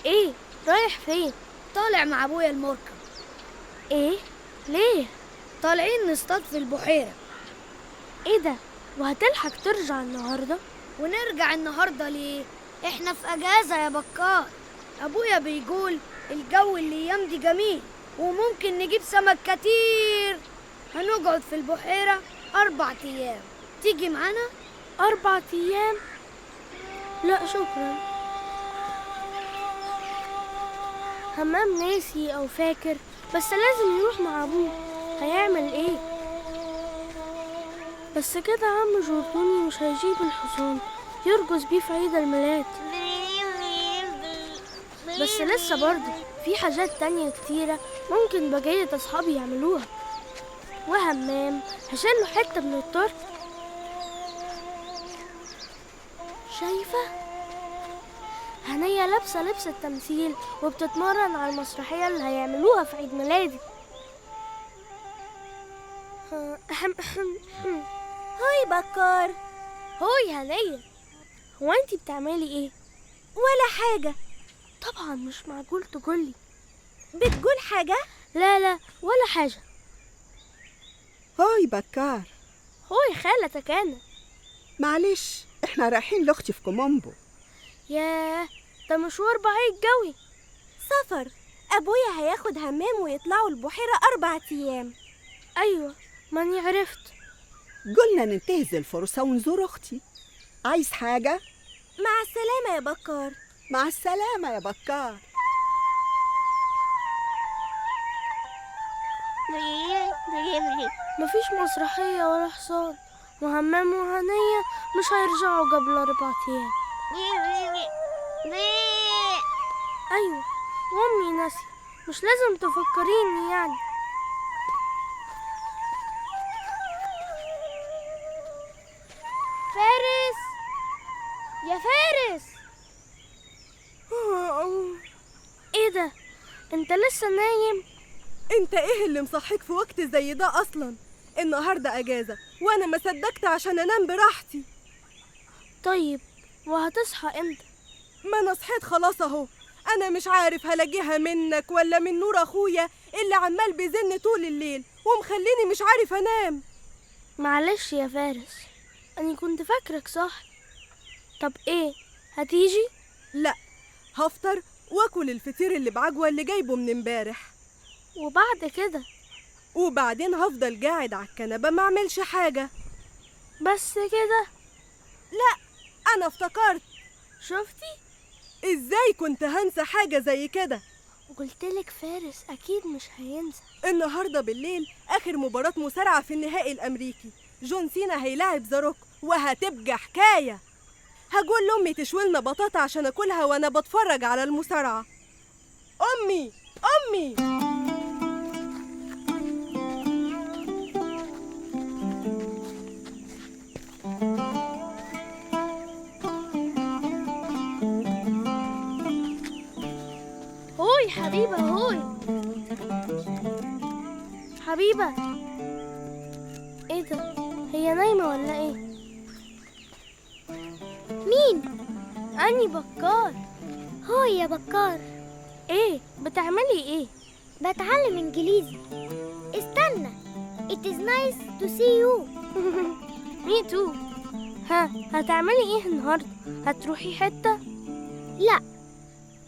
إيه؟ رايح فين؟ طالع مع أبويا المركب. إيه؟ ليه؟ طالعين نصطاد في البحيرة. إيه ده؟ وهتلحق ترجع النهاردة؟ ونرجع النهاردة ليه؟ إحنا في أجازة يا بكار. أبويا بيقول الجو الأيام دي جميل وممكن نجيب سمك كتير. هنقعد في البحيرة 4 أيام، تيجي معانا؟ 4 أيام؟ لا شكرا. همام ناسي أو فاكر، بس لازم يروح مع أبوه. هيعمل إيه؟ بس كده عم جردوني مش هيجيب الحصان يرقص بيه في عيد الميلاد. بس لسه برضه في حاجات تانية كتيرة ممكن بقية أصحابي يعملوها. وهمام هشيله حتة من التورت. شايفة؟ هنية لابسة لبس التمثيل وبتتمرن على المسرحية اللي هيعملوها في عيد ميلادي. هاي بكار. هاي هنية، هو انتي بتعملي ايه؟ ولا حاجة. طبعا مش معقول تقولي. بتقول حاجة؟ لا ولا حاجة. هاي بكار. هاي خالتك أنا. معلش، احنا رايحين لاختي في كومومبو. ياه، ده مشوار بعيد قوي. سفر. أبويا هياخد همام ويطلعوا البحيرة 4 أيام. أيوة، ماني عرفت. قلنا ننتهز الفرصة ونزور أختي. عايز حاجة؟ مع السلامة يا بكار. مع السلامة يا بكار. مفيش مسرحية ولا حصان، وهمام وهنية مش هيرجعوا قبل 4 أيام. أيوة، وأمي ناسية، مش لازم تفكريني يعني. فارس يا فارس! ايه ده؟ انت لسه نايم؟ انت ايه اللي مصحيك في وقت زي ده اصلا؟ النهارده اجازه وانا ما صدقت عشان انام براحتي. طيب وهتصحى امتى؟ ما انا صحيت خلاص اهو. انا مش عارف هلاقيها منك ولا من نور اخويا اللي عمال بيزن طول الليل ومخليني مش عارف انام. معلش يا فارس، أنا كنت فاكرك صح. طب إيه، هتيجي؟ لا، هفطر واكل الفطير اللي بعجوة اللي جايبه من امبارح. وبعد كده؟ وبعدين هفضل قاعد على الكنبة ما اعملش حاجة. بس كده؟ لا، أنا افتكرت. شفتي؟ إزاي كنت هنسى حاجة زي كده؟ قلتلك فارس أكيد مش هينسى. النهاردة بالليل آخر مباراة مصارعة في النهائي الأمريكي. جون سينا هيلاعب ذا روك وهتبقى حكاية. هقول لأمي تشويلنا بطاطا عشان أكلها وأنا بتفرج على المصارعة. أمي أمي! هوي حبيبة، هوي حبيبة. ايه ده، هي نايمة ولا ايه؟ مين؟ أني بكار. هوي يا بكار. ايه بتعملي ايه؟ بتعلم انجليزي. استنى. It is nice to see you. Me too. ها، هتعملي ايه النهاردة؟ هتروحي حتة؟ لا،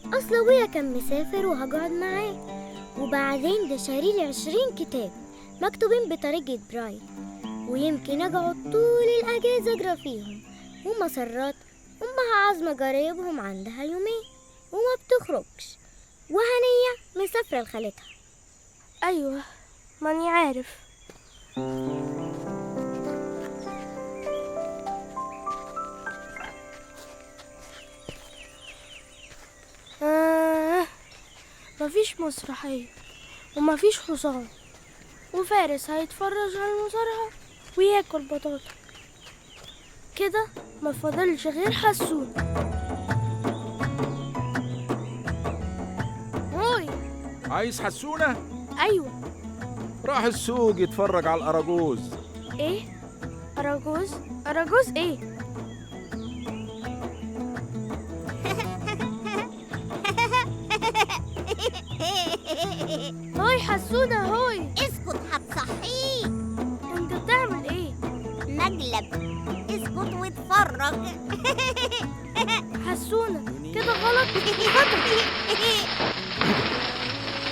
اصل ابويا كان مسافر وهقعد معاه، وبعدين ده شاريلي 20 كتاب مكتوبين بطريقة برايل، ويمكن اقعد طول الاجازة اقرا فيهم. ومسرات امها عازمة قرايبهم عندها يومين وما بتخرجش، وهنية مسافرة لخالتها. ايوه، ماني عارف. مفيش مسرحية ومفيش حصان، وفارس هيتفرج على المصارعة وياكل بطاطا. كده ما فضلش غير حسون. هوي، عايز حسونة؟ أيوة. راح السوق يتفرج على الأراجوز. إيه؟ أراجوز؟ أراجوز إيه؟ هوي حسونة، هوي. اسكت هتصحيه. انت بتعمل ايه؟ مقلب. اسكت واتفرج. حسونة، كده غلط. خطر.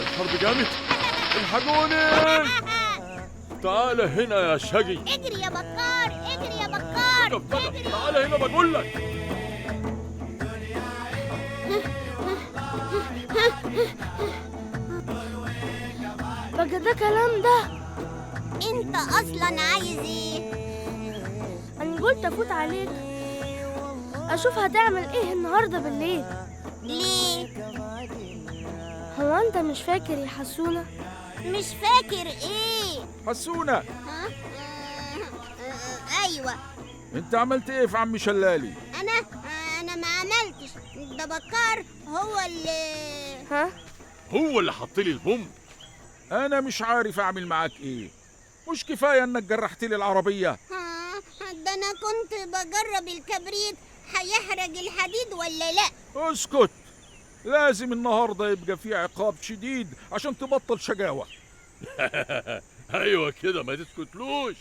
الحرب جامد. الحقوني. تعال هنا يا شقي. اجري يا بكار، اجري يا بكار. تعال هنا بقول لك. بقى ده كلام ده؟ انت اصلا عايز ايه؟ انا قلت افوت عليك اشوف هتعمل ايه النهارده بالليل. ليه؟ هو انت مش فاكر يا حسونة؟ مش فاكر ايه؟ حسونة. ها؟ ايوه. انت عملت ايه في عم شلالي؟ انا ما عملتش، ده بكار هو اللي. ها؟ هو اللي حط لي البوم. انا مش عارف اعمل معاك ايه. مش كفايه انك جرحت لي العربيه؟ ده انا كنت بجرب الكبريت هيحرق الحديد ولا لا. اسكت. لازم النهارده يبقى في عقاب شديد عشان تبطل شقاوه. ايوه كده، ما تسكتلوش،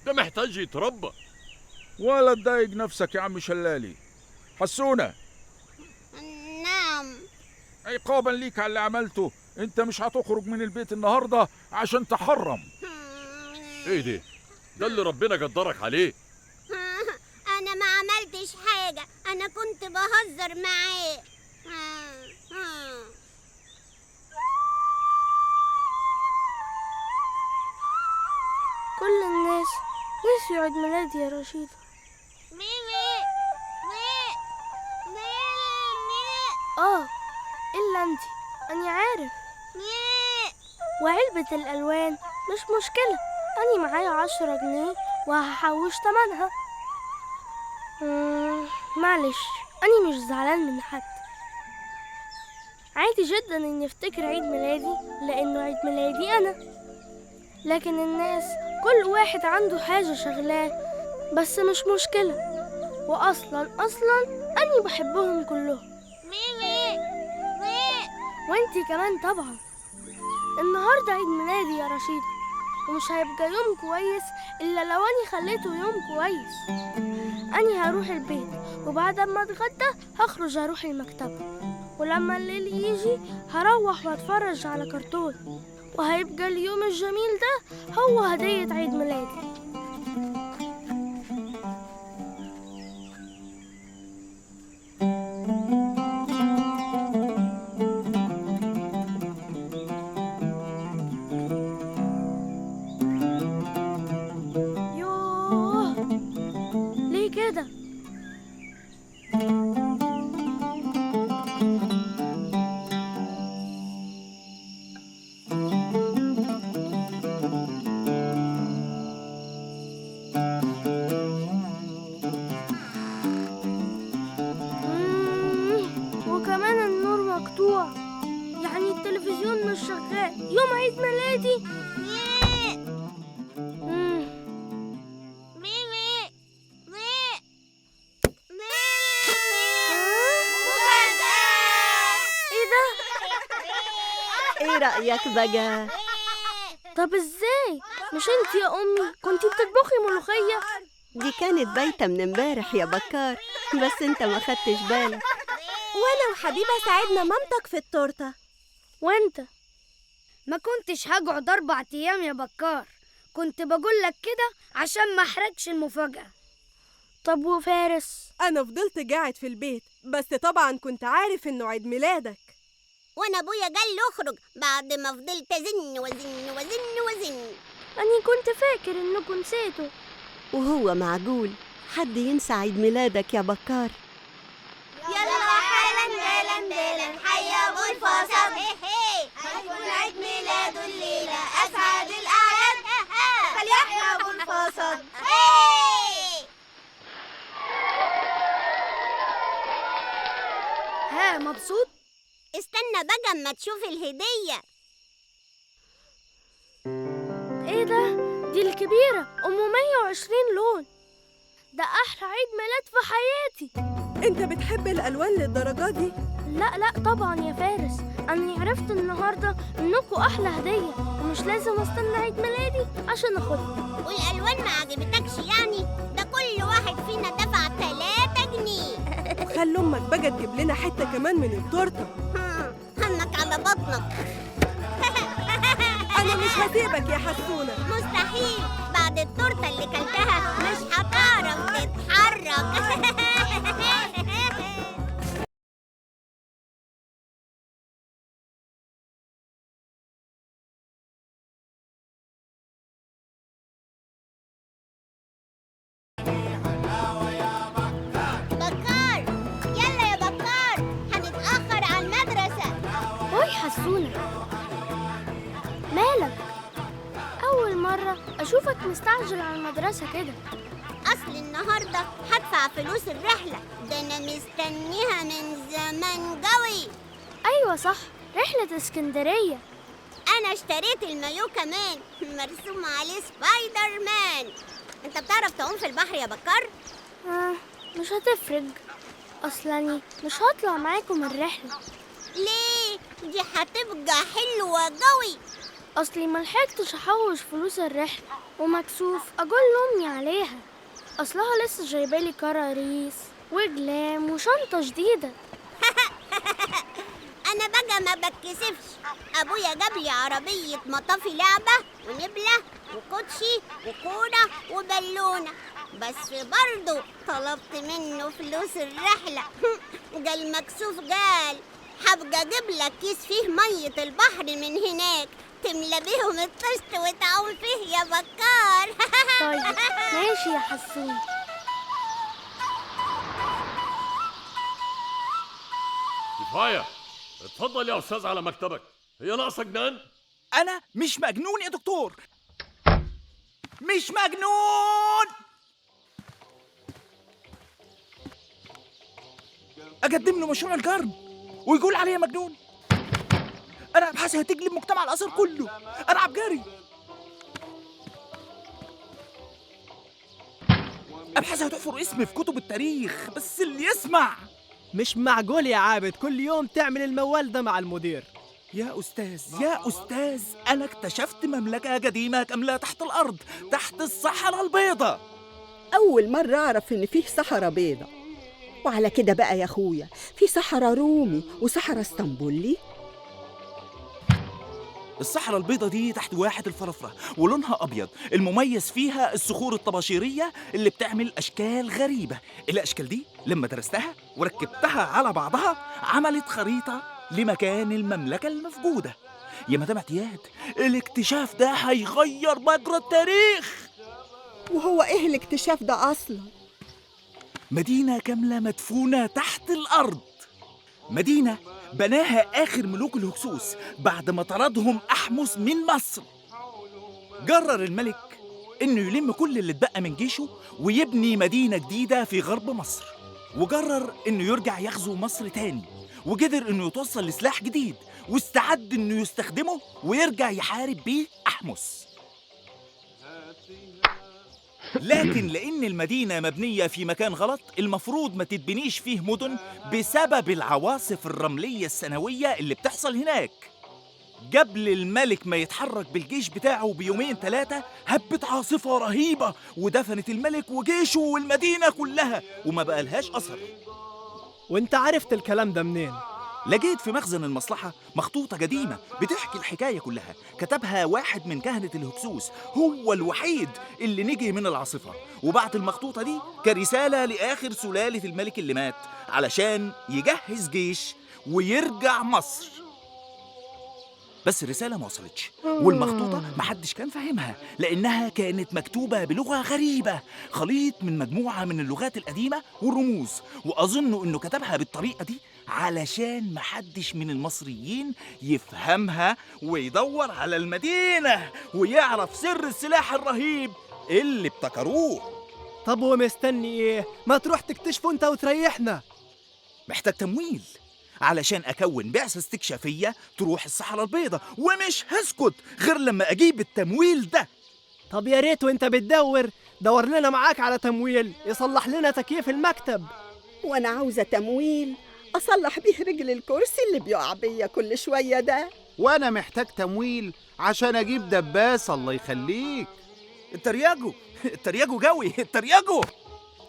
ده محتاج يتربى. ولا تضايق نفسك يا عم شلالي. حسونة. نعم. عقابا ليك على اللي عملته، انت مش هتخرج من البيت النهارده عشان تحرم. ايه ده اللي ربنا قدرك عليه. انا ما عملتش حاجة، انا كنت بهزر معاه. كل الناس نسيوا عيد ميلادي يا رشيدة. إلا انتي، أني عارف. وعلبة الألوان مش مشكلة، أني معايا 10 جنيه وهحوش تمنها. معلش، أني مش زعلان من حد. عادي جدا إني أفتكر عيد ميلادي لأنه عيد ميلادي أنا. لكن الناس كل واحد عنده حاجة شغلاه، بس مش مشكلة. وأصلا أني بحبهم كلهم. وانتي كمان طبعا. النهاردة عيد ميلادي يا رشيدة، ومش هيبقى يوم كويس إلا لو أني خليته يوم كويس. أني هروح البيت، وبعد ما أتغدى هخرج هروح المكتبة، ولما الليل يجي هروح وأتفرج على كرتون، وهيبقى اليوم الجميل ده هو هدية عيد ميلادي. كده وكمان النور مقطوع، يعني التلفزيون مش شغال. يوم عيد ميلادي. ايه رأيك بقى؟ طب ازاي؟ مش انت يا امي كنتي بتطبخي ملوخية؟ دي كانت بايتة من امبارح يا بكار، بس انت ما خدتش بالك. وانا وحبيبة ساعدنا مامتك في التورتة. وانت؟ ما كنتش هقعد 4 أيام يا بكار، كنت بقول لك كده عشان ما احرجش المفاجأة. طب وفارس؟ انا فضلت قاعد في البيت، بس طبعا كنت عارف انه عيد ميلادك. وانا ابويا قال له اخرج بعد ما فضلت ازن وزن وزن وزن. أني كنت فاكر إنكم نسيتوا. وهو معقول حد ينسى عيد ميلادك يا بكار؟ يلا حالا بالا حي ابو الفصل، هيكون عيد ميلاده الليله اسعد الاعياد، فليحيى ابو الفصل. ها مبسوط؟ استنى بقى اما تشوف الهديه. ايه ده؟ دي الكبيرة أم 120 لون، ده أحلى عيد ميلاد في حياتي. انت بتحب الألوان للدرجة دي؟ لا طبعا يا فارس، أنا عرفت النهاردة إنكوا أحلى هدية، ومش لازم أستنى عيد ميلادي عشان أخدها. والألوان ما عجبتكش يعني؟ ده كل واحد فينا دفع 3 جنيه. خلي أمك بقى تجيب لنا حتة كمان من التورتة. همك على بطنك. أنا مش هسيبك يا حسونة. مستحيل، بعد التورتة اللي كلتها مش هتعرف تتحرك. بكار، يلا يا بكار، هنتأخر على المدرسة. هاي حسونة، مالك؟ أول مرة أشوفك مستعجل على المدرسة كده. أصل النهاردة هدفع فلوس الرحلة، ده أنا مستنيها من زمان قوي. أيوة صح، رحلة اسكندرية. أنا اشتريت المايو كمان مرسوم عليه سبايدر مان. أنت بتعرف تعوم في البحر يا بكار؟ مش هتفرق، أصلاني مش هطلع معاكم الرحلة. ليه؟ دي هتبقى حلوة قوي. أصلي ملحقتش أحوش فلوس الرحلة، ومكسوف أقول لأمي عليها، أصلها لسه جايبالي كراريس وجلام وشنطة جديدة. أنا بقى ما بتكسفش، أبويا جاب لي عربية مطافي لعبة ونبلة وكوتشي وكورة وبالونة، بس برضو طلبت منه فلوس الرحلة. قال مكسوف، قال هبقى اجيب لك كيس فيه مية البحر من هناك تملى بيهم الطشت وتعوم فيه يا بكار. طيب ماشي يا حسون. كفاية، اتفضل يا أستاذ على مكتبك. هي ناقصة جنان؟ أنا مش مجنون يا دكتور، مش مجنون. أقدم له مشروع القرن ويقول عليا مجنون؟ أنا أبحاثي هتجلب مجتمع الآثار كله. أنا عبقري. أبحاثي هتحفر اسمي في كتب التاريخ، بس اللي يسمع. مش معقول يا عابد كل يوم تعمل الموال ده مع المدير. يا أستاذ، أنا اكتشفت مملكة قديمة كاملة تحت الأرض، تحت الصحراء البيضاء. أول مرة أعرف إن فيه صحراء بيضاء. وعلى كده بقى يا أخويا، في صحراء رومي وصحراء اسطنبولي. الصحراء البيضاء دي تحت واحة الفرافرة ولونها أبيض. المميز فيها الصخور الطباشيرية اللي بتعمل أشكال غريبة. الأشكال دي لما درستها وركبتها على بعضها عملت خريطة لمكان المملكة المفقودة. يا مدام اعتياد، الاكتشاف ده هيغير مجرى التاريخ. وهو إيه الاكتشاف ده أصلا؟ مدينة كاملة مدفونة تحت الأرض. مدينة بناها آخر ملوك الهكسوس بعد ما طردهم أحمس من مصر. قرر الملك إنه يلم كل اللي اتبقى من جيشه ويبني مدينة جديدة في غرب مصر، وقرر إنه يرجع يغزو مصر تاني، وقدر إنه يتوصل لسلاح جديد واستعد إنه يستخدمه ويرجع يحارب بيه أحمس. لكن لأن المدينة مبنية في مكان غلط، المفروض ما تتبنيش فيه مدن بسبب العواصف الرملية السنوية اللي بتحصل هناك. قبل الملك ما يتحرك بالجيش بتاعه بيومين 3 هبت عاصفة رهيبة ودفنت الملك وجيشه والمدينة كلها وما بقالهاش أثر. وانت عرفت الكلام ده منين؟ لقيت في مخزن المصلحة مخطوطة قديمة بتحكي الحكاية كلها. كتبها واحد من كهنة الهكسوس، هو الوحيد اللي نجي من العاصفة، وبعت المخطوطة دي كرسالة لآخر سلالة الملك اللي مات علشان يجهز جيش ويرجع مصر. بس الرسالة ما وصلتش، والمخطوطة محدش كان فاهمها لأنها كانت مكتوبة بلغة غريبة، خليط من مجموعة من اللغات القديمة والرموز. وأظن إنه كتبها بالطريقة دي علشان محدش من المصريين يفهمها ويدور على المدينة ويعرف سر السلاح الرهيب اللي ابتكروه. طب ومستني ايه؟ ما تروح تكتشفه انت وتريحنا. محتاج تمويل علشان أكون بعثة استكشافية تروح الصحراء البيضاء، ومش هسكت غير لما أجيب التمويل ده. طب يا ريت وانت بتدور دور لنا معاك على تمويل يصلح لنا تكييف المكتب. وأنا عاوزة تمويل أصلح بيه رجل الكرسي اللي بيقع بيا كل شوية ده. وأنا محتاج تمويل عشان أجيب دباسة الله يخليك. الترياجو قوي. الترياجو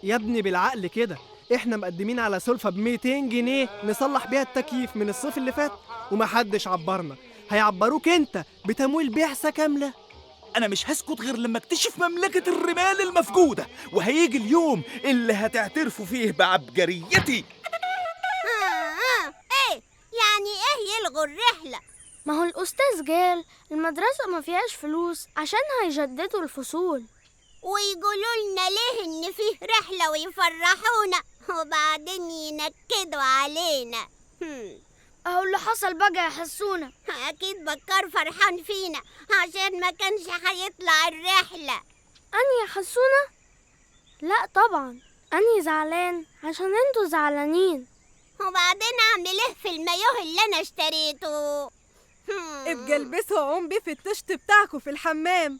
يا ابني بالعقل كده، احنا مقدمين على سلفة ب200 جنيه نصلح بيها التكييف من الصيف اللي فات ومحدش عبرنا. هيعبروك انت بتمويل بعثة كاملة؟ أنا مش هسكت غير لما اكتشف مملكة الرمال المفقودة، وهيجي اليوم اللي هتعترفوا فيه بعبقريتي. ايه يعني ايه يلغوا الرحلة؟ ما هو الأستاذ قال المدرسة ما فيهاش فلوس عشان هيجددوا الفصول، ويقولوا لنا ليه ان فيه رحلة ويفرحونا وبعدين ينكدوا علينا. اهو اللي حصل بقى يا حسونة. اكيد بكار فرحان فينا عشان ما كانش هيطلع الرحلة. أني يا حسونة؟ لا طبعا، أني زعلان عشان انتوا زعلانين. وبعدين اعمل ايه في المايوه اللي انا اشتريته؟ ابقى البسه وقوم بيه في التشت بتاعكوا في الحمام.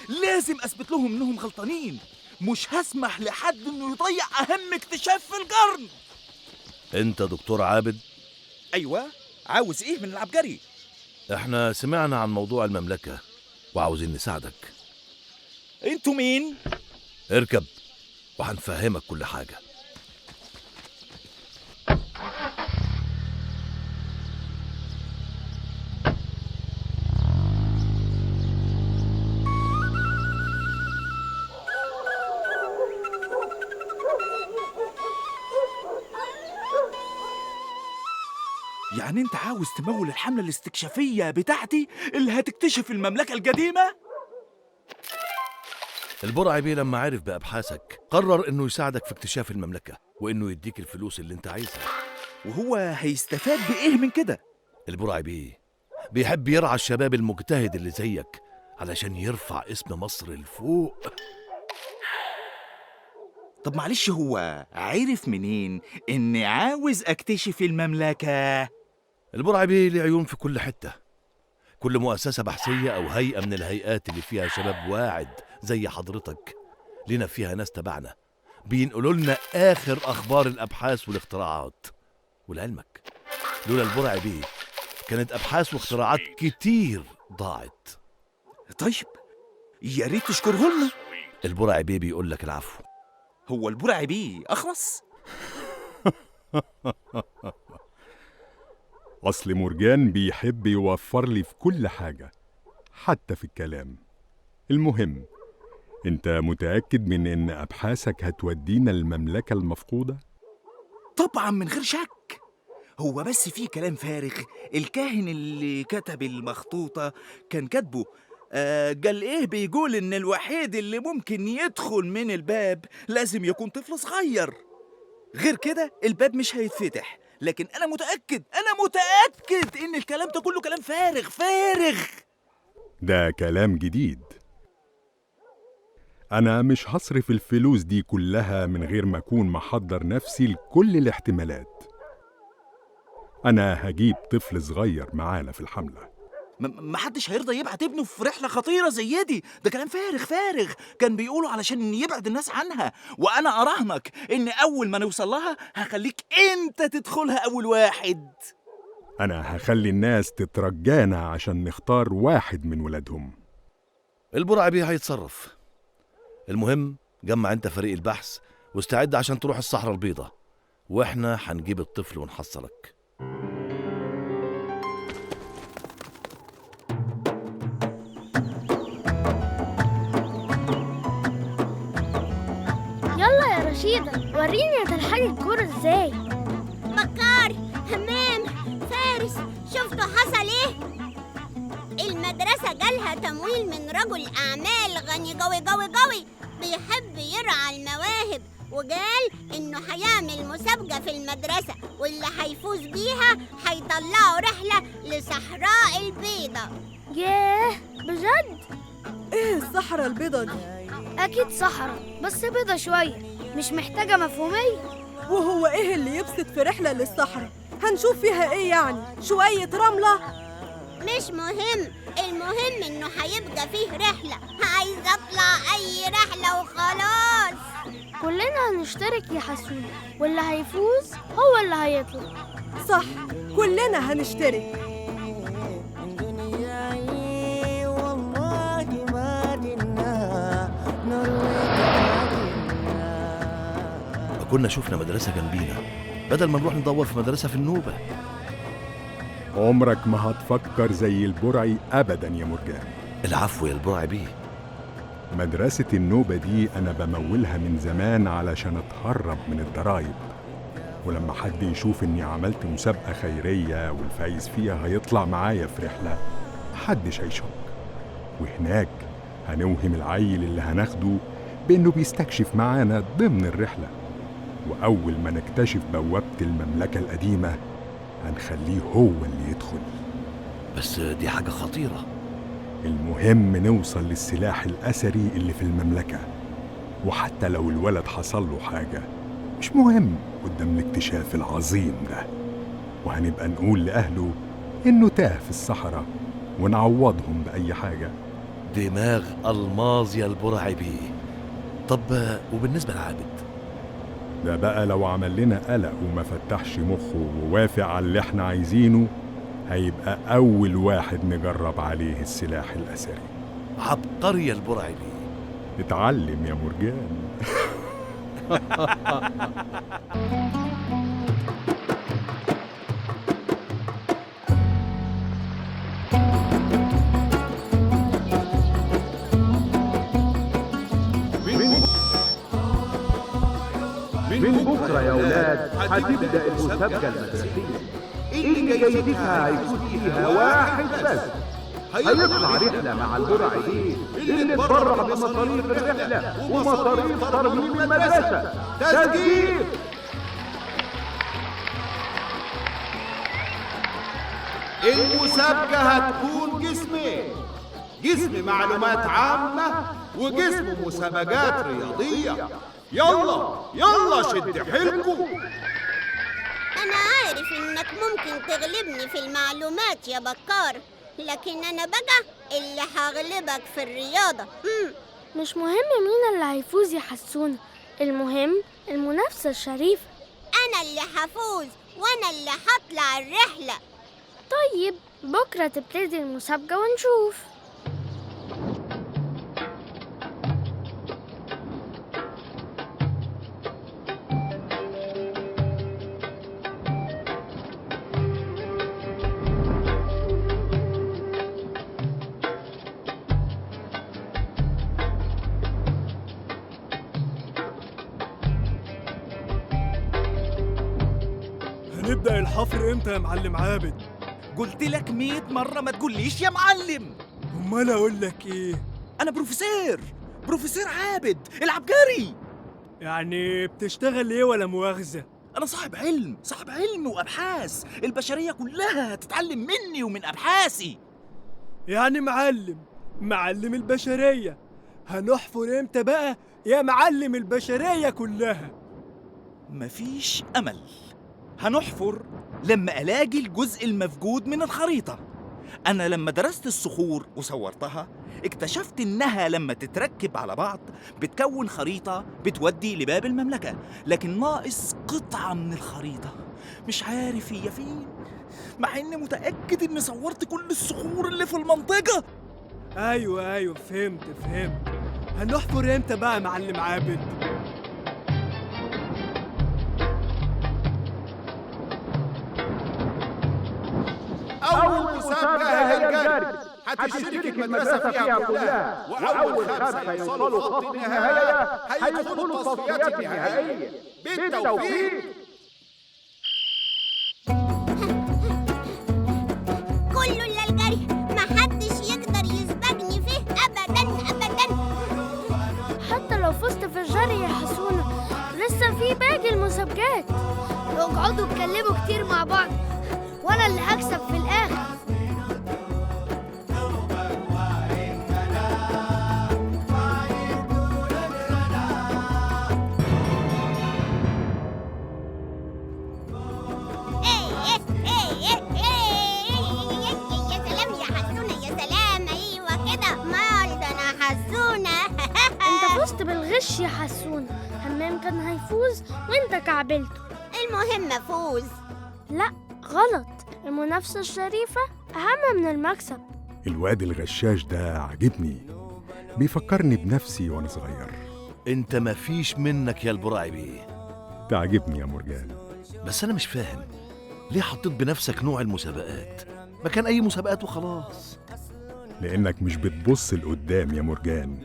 لازم اثبت لهم انهم غلطانين. مش هسمح لحد انه يضيع اهم اكتشاف في القرن. انت دكتور عابد؟ ايوه، عاوز ايه من العبقري؟ احنا سمعنا عن موضوع المملكة وعاوزين نساعدك. انتوا مين؟ اركب وهنفهمك كل حاجة. يعني انت عاوز تمول الحملة الاستكشافية بتاعتي اللي هتكتشف المملكة القديمة؟ البرعي بيه لما عرف بأبحاثك قرر إنه يساعدك في اكتشاف المملكة وإنه يديك الفلوس اللي أنت عايزها. وهو هيستفاد بإيه من كده؟ البرعي بيه بيحب يرعى الشباب المجتهد اللي زيك علشان يرفع اسم مصر لفوق. طب معلش، هو عرف منين إني عاوز أكتشف المملكة؟ البرعي بيه ليه عيون في كل حتة. كل مؤسسة بحثية أو هيئة من الهيئات اللي فيها شباب واعد زي حضرتك لنا فيها ناس تبعنا بينقلوا لنا آخر أخبار الأبحاث والاختراعات. ولعلمك لولا البرعي بيه كانت أبحاث واختراعات كتير ضاعت. طيب يا ريت تشكره لنا. البرعي بيه بيقول لك العفو. هو البرعي بيه أخرس؟ أصل مرجان بيحب يوفر لي في كل حاجة حتى في الكلام. المهم، أنت متأكد من إن أبحاثك هتودينا المملكة المفقودة؟ طبعا من غير شك. هو بس في كلام فارغ. الكاهن اللي كتب المخطوطة كان كاتبه قال إيه، بيقول إن الوحيد اللي ممكن يدخل من الباب لازم يكون طفل صغير، غير كده الباب مش هيتفتح. لكن أنا متأكد إن الكلام ده كله كلام فارغ. ده كلام جديد. أنا مش هصرف الفلوس دي كلها من غير ما أكون محضر نفسي لكل الاحتمالات. أنا هجيب طفل صغير معانا في الحملة. محدش هيرضى يبعت ابنه في رحلة خطيرة زي دي. ده كلام فارغ. كان بيقولوا علشان يبعد الناس عنها، وأنا أراهنك إن أول ما نوصل لها هخليك أنت تدخلها أول واحد. أنا هخلي الناس تترجانا عشان نختار واحد من ولادهم. البرعي بيه هيتصرف. المهم جمع انت فريق البحث واستعد عشان تروح الصحراء البيضاء، واحنا هنجيب الطفل ونحصلك. يلا يا رشيدة، وريني هتلحقي الكورة ازاي. بكار، همام، فارس، شفتوا حصل ايه؟ المدرسة جالها تمويل من رجل أعمال غني قوي بيحب يرعى المواهب، وقال إنه هيعمل مسابقة في المدرسة، واللي هيفوز بيها هيطلعوا رحلة لصحراء البيضاء. ياه، بجد؟ ايه الصحراء البيضاء دي؟ أكيد صحراء بس بيضة شوية، مش محتاجة مفهومية. وهو ايه اللي يبسط في رحلة للصحراء؟ هنشوف فيها ايه يعني؟ شوية رملة؟ مش مهم، المهم إنه هيبقى فيه رحلة. عايز أطلع أي رحلة وخلاص. كلنا هنشترك يا حسون، واللي هيفوز هو اللي هيطلع. صح، كلنا هنشترك. كنا شفنا مدرسة جنبينا بدل ما نروح ندور في مدرسة في النوبة. عمرك ما هتفكر زي البرعي أبدا يا مرجان. العفو يا البرعي بيه. مدرسة النوبة دي أنا بمولها من زمان علشان أتهرب من الضرايب، ولما حد يشوف إني عملت مسابقة خيرية والفايز فيها هيطلع معايا في رحلة محدش هيشك. وهناك هنوهم العيل اللي هناخده بإنه بيستكشف معانا ضمن الرحلة، وأول ما نكتشف بوابة المملكة القديمة هنخليه هو اللي يدخل. بس دي حاجة خطيرة. المهم نوصل للسلاح الأثري اللي في المملكة، وحتى لو الولد حصل له حاجة مش مهم قدام الاكتشاف العظيم ده، وهنبقى نقول لأهله إنه تاه في الصحراء ونعوضهم بأي حاجة. دماغ ألماظ يا البرعي بيه. طب وبالنسبة لعابد؟ ده بقى لو عمل لنا قلق وما فتحش مخه ووافق على اللي احنا عايزينه هيبقى أول واحد نجرب عليه السلاح الأثري. عبقري يا البرعي بيه. اتعلم يا مرجان. من بكرة يا ولاد هتبدأ المسابقة المدرسية. اللي جايزتها هيكون فيها واحد بس هيطلع رحلة مع المرعبين اللي اتبرع بمصاريف الرحلة ومصاريف ترميم المدرسة. تسجيل. المسابقة هتكون جسمين، جسم معلومات عامة وجسم مسابقات رياضية. يلا يلا شد حيلكوا. أنا عارف إنك ممكن تغلبني في المعلومات يا بكار، لكن أنا بقى اللي هغلبك في الرياضة. مش مهم مين اللي هيفوز يا حسونة، المهم المنافسة الشريفة. أنا اللي هفوز وأنا اللي هطلع الرحلة. طيب بكرة تبتدي المسابقة ونشوف. هنبدأ الحفر امتى يا معلم عابد؟ قلت لك 100 مرة ما تقوليش يا معلم. امال اقول لك ايه؟ أنا بروفيسور عابد العبقري. يعني بتشتغل ايه ولا مؤاخذة؟ أنا صاحب علم وأبحاث، البشرية كلها هتتعلم مني ومن أبحاثي. يعني معلم البشرية. هنحفر امتى بقى يا معلم البشرية كلها؟ مفيش أمل. هنحفر لما ألاقي الجزء المفقود من الخريطة. أنا لما درست الصخور وصورتها اكتشفت إنها لما تتركب على بعض بتكون خريطة بتودي لباب المملكة، لكن ناقص قطعة من الخريطة مش عارف هي فين، مع إني متأكد إني صورت كل الصخور اللي في المنطقة. أيوة فهمت. هنحفر امتى بقى يا معلم عابد؟ أول مسابقة هي الجري، هتشترك المدرسة فيها كلها، وأول 5 يوصلوا خط النهاية هيدخلوا التصفيات النهائية. بالتوفيق. كله إلا الجري، محدش يقدر يسبقني فيه أبداً. حتى لو فزت في الجري يا حسونة لسه في باقي المسابقات. اقعدوا اتكلموا كتير مع بعض وانا اللي هكسب في الاخر. يا سلام يا حسونة، يا سلام. أيوة كده، مال ده أنا حسونة. انت فزت بالغش يا حسونة، همام كان هيفوز وانت كعبلته. المهم أفوز. لا غلط، المنافسة الشريفة أهم من المكسب. الواد الغشاش ده عجبني، بيفكرني بنفسي وانا صغير. انت مفيش منك يا البراعي بيه. تعجبني يا مرجان. بس انا مش فاهم ليه حطيت بنفسك نوع المسابقات؟ ما كان اي مسابقات وخلاص. لانك مش بتبص لقدام يا مرجان.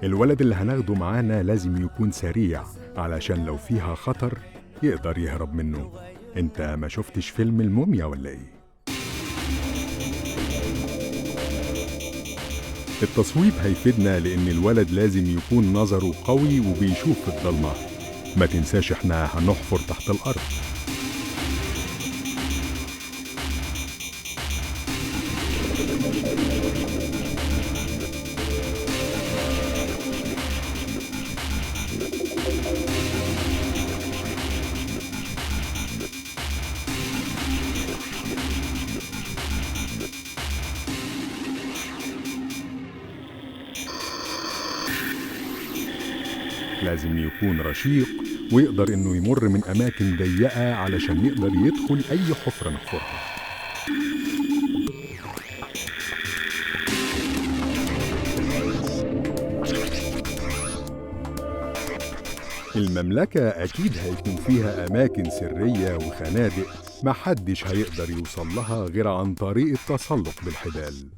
الولد اللي هناخده معانا لازم يكون سريع علشان لو فيها خطر يقدر يهرب منه. انت ما شفتش فيلم الموميا ولا ايه؟ التصويب هيفيدنا لان الولد لازم يكون نظره قوي وبيشوف في الضلمة. ما تنساش احنا هنحفر تحت الارض. لازم يكون رشيق ويقدر انه يمر من اماكن ضيقه علشان يقدر يدخل اي حفره نحفرها. المملكه اكيد هيكون فيها اماكن سريه وخنادق محدش هيقدر يوصل لها غير عن طريق التسلق بالحبال.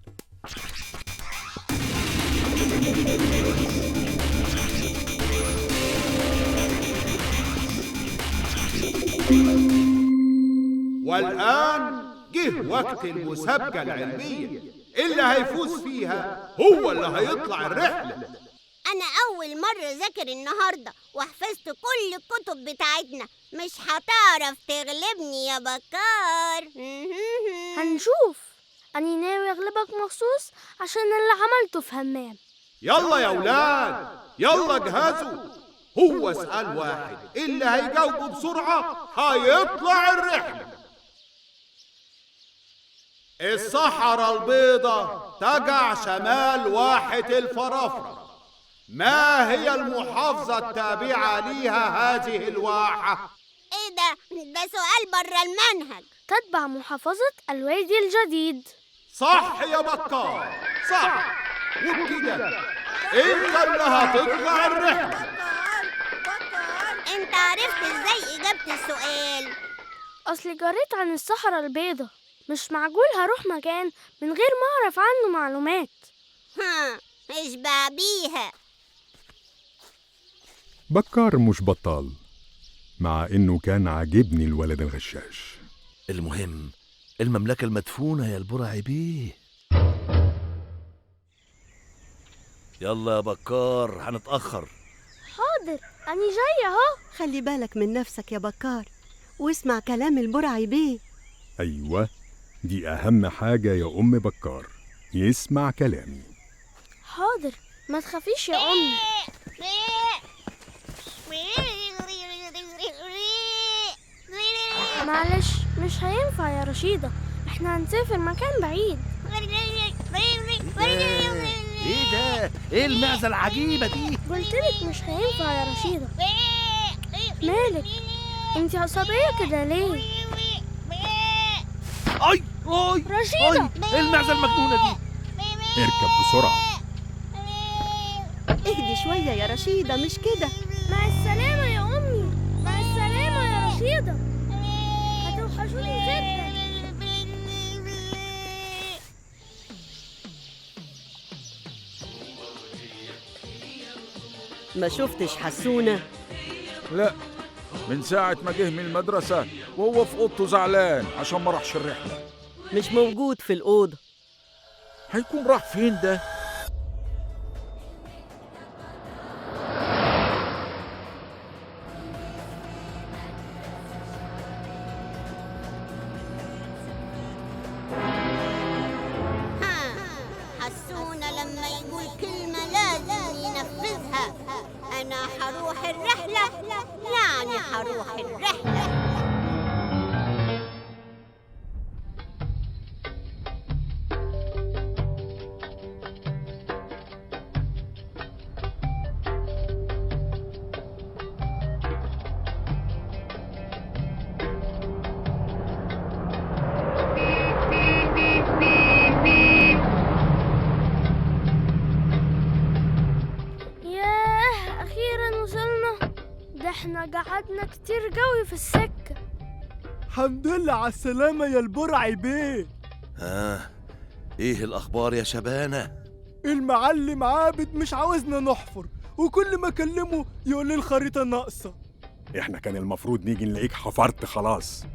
والآن جه وقت المسابقة العلمية، اللي هيفوز فيها هو اللي هيطلع الرحلة. أنا أول مرة ذاكر النهاردة وحفظت كل الكتب بتاعتنا، مش هتعرف تغلبني يا بكار. هنشوف. أنا ناوي أغلبك مخصوص عشان اللي عملته في همام. يلا يا ولاد، يلا جهزوا. هو سؤال واحد، اللي هيجاوبه بسرعة هيطلع الرحلة. الصحراء البيضاء تقع شمال واحة الفرافرة. ما هي المحافظة التابعة ليها هذه الواحة؟ إيه ده سؤال بره المنهج. تتبع محافظة الوادي الجديد. صح يا بكار، صح. وبكده انت اللي هتطلع الرحلة. انت عرفت ازاي اجابة السؤال؟ أصلي قريت عن الصحراء البيضاء، مش معقول هروح مكان من غير ما أعرف عنه معلومات. اشبع بيها. بكار مش بطال، مع إنه كان عاجبني الولد الغشاش. المهم المملكة المدفونة يا البرعي بيه. يلا يا بكار هنتأخر. حاضر، أنا جاية أهو. خلي بالك من نفسك يا بكار واسمع كلام البرعي بيه. أيوة، دي أهم حاجة يا أم بكار، يسمع كلامي. حاضر، ما تخافيش يا أمي. معلش، مش هينفع يا رشيدة، احنا هنسافر مكان بعيد. ايه ده؟ ايه المعزة العجيبة دي؟ قلتلك مش هينفع يا رشيدة. مالك؟ انتي عصبية كده ليه؟ اي رشيدة، ايه المعزة المجنونة دي؟ اركب بسرعة. اهدي شوية يا رشيدة، مش كده. مع السلامة يا أمي. مع السلامة يا رشيدة، هتوحشوني جدا. ما شفتش حسونة؟ لا، من ساعة ما جه من المدرسة وهو في أوضته زعلان عشان ما راحش الرحلة. مش موجود في الأوضة. هيكون راح فين ده؟ حسونة لما يقول كلمة لازم ينفذها. أنا هروح الرحلة، يعني هروح الرحلة. احنا قعدنا كتير قوي في السكة. الحمد لله على السلامة يا البرعي بيه. ايه الأخبار يا شبانة؟ المعلم عابد مش عاوزنا نحفر، وكل ما اكلمه يقول لي الخريطة ناقصة. احنا كان المفروض نيجي نلاقيك حفرت خلاص.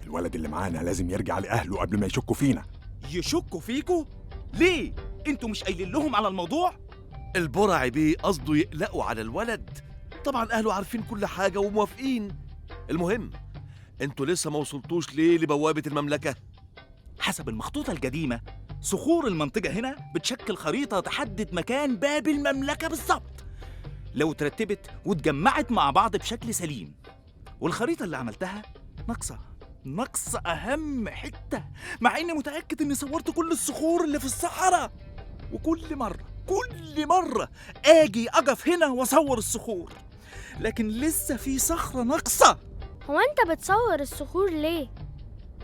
الولد اللي معانا لازم يرجع لأهله قبل ما يشكوا فينا. يشكوا فيكوا؟ ليه؟ انتوا مش قايلين لهم على الموضوع؟ البرعي بيه قصده يقلقوا على الولد. طبعا أهله عارفين كل حاجة وموافقين. المهم انتوا لسه ما وصلتوش ليه لبوابة المملكة؟ حسب المخطوطة القديمة صخور المنطقة هنا بتشكل خريطة تحدد مكان باب المملكة بالظبط، لو ترتبت واتجمعت مع بعض بشكل سليم. والخريطة اللي عملتها ناقصة أهم حتة، مع إني متأكد إني صورت كل الصخور اللي في الصحراء، وكل مرة آجي أقف هنا وأصور الصخور، لكن لسه في صخرة ناقصة. هو أنت بتصور الصخور ليه؟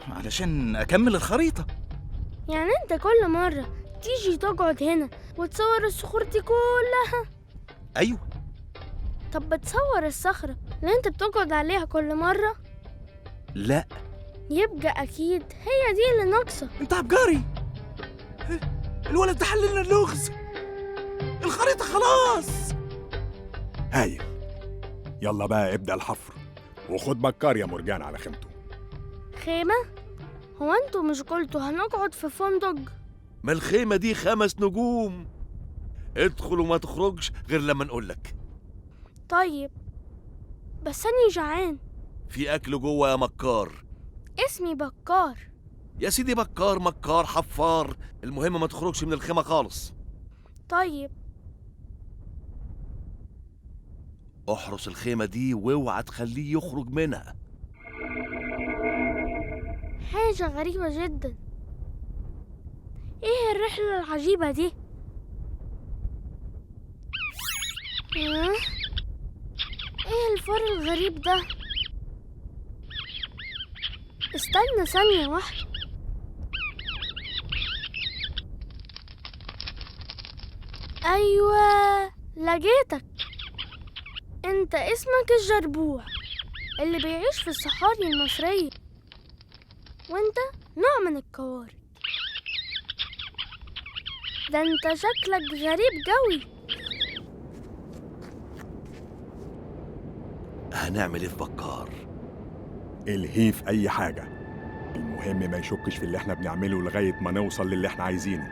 علشان أكمل الخريطة. يعني أنت كل مرة تيجي تقعد هنا وتصور الصخور دي كلها؟ أيوة. طب بتصور الصخرة اللي أنت بتقعد عليها كل مرة؟ لا. يبقى أكيد هي دي اللي ناقصة. أنت عبقري، الولد ده حل لنا اللغز، الخريطة خلاص. هايل، يلا بقى ابدأ الحفر، وخد بكار يا مرجان على خيمته. خيمة؟ هو انتوا مش قلتوا هنقعد في فندق؟ ما الخيمة دي 5 نجوم. ادخل وما تخرجش غير لما نقولك. طيب، بس أنا جعان. في أكل جوه يا مكار. اسمي بكار. يا سيدي بكار مكار حفار، المهم ما تخرجش من الخيمة خالص. طيب. احرس الخيمة دي واوعى تخليه يخرج منها. حاجة غريبة جدا. ايه الرحلة العجيبة دي؟ ايه الفار الغريب ده؟ استنى ثانية واحدة. ايوه، لقيتك. انت اسمك الجربوع اللي بيعيش في الصحاري المصرية، وانت نوع من القوارض. ده انت شكلك غريب قوي. هنعمل ايه في بكار؟ الهيه في اي حاجة، المهم ما يشكش في اللي احنا بنعمله لغاية ما نوصل للي احنا عايزينه.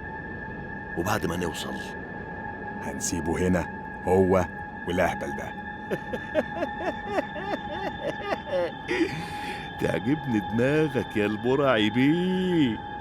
وبعد ما نوصل هنسيبه هنا هو والاهبل ده. تعجبني دماغك يا البرعي بيه.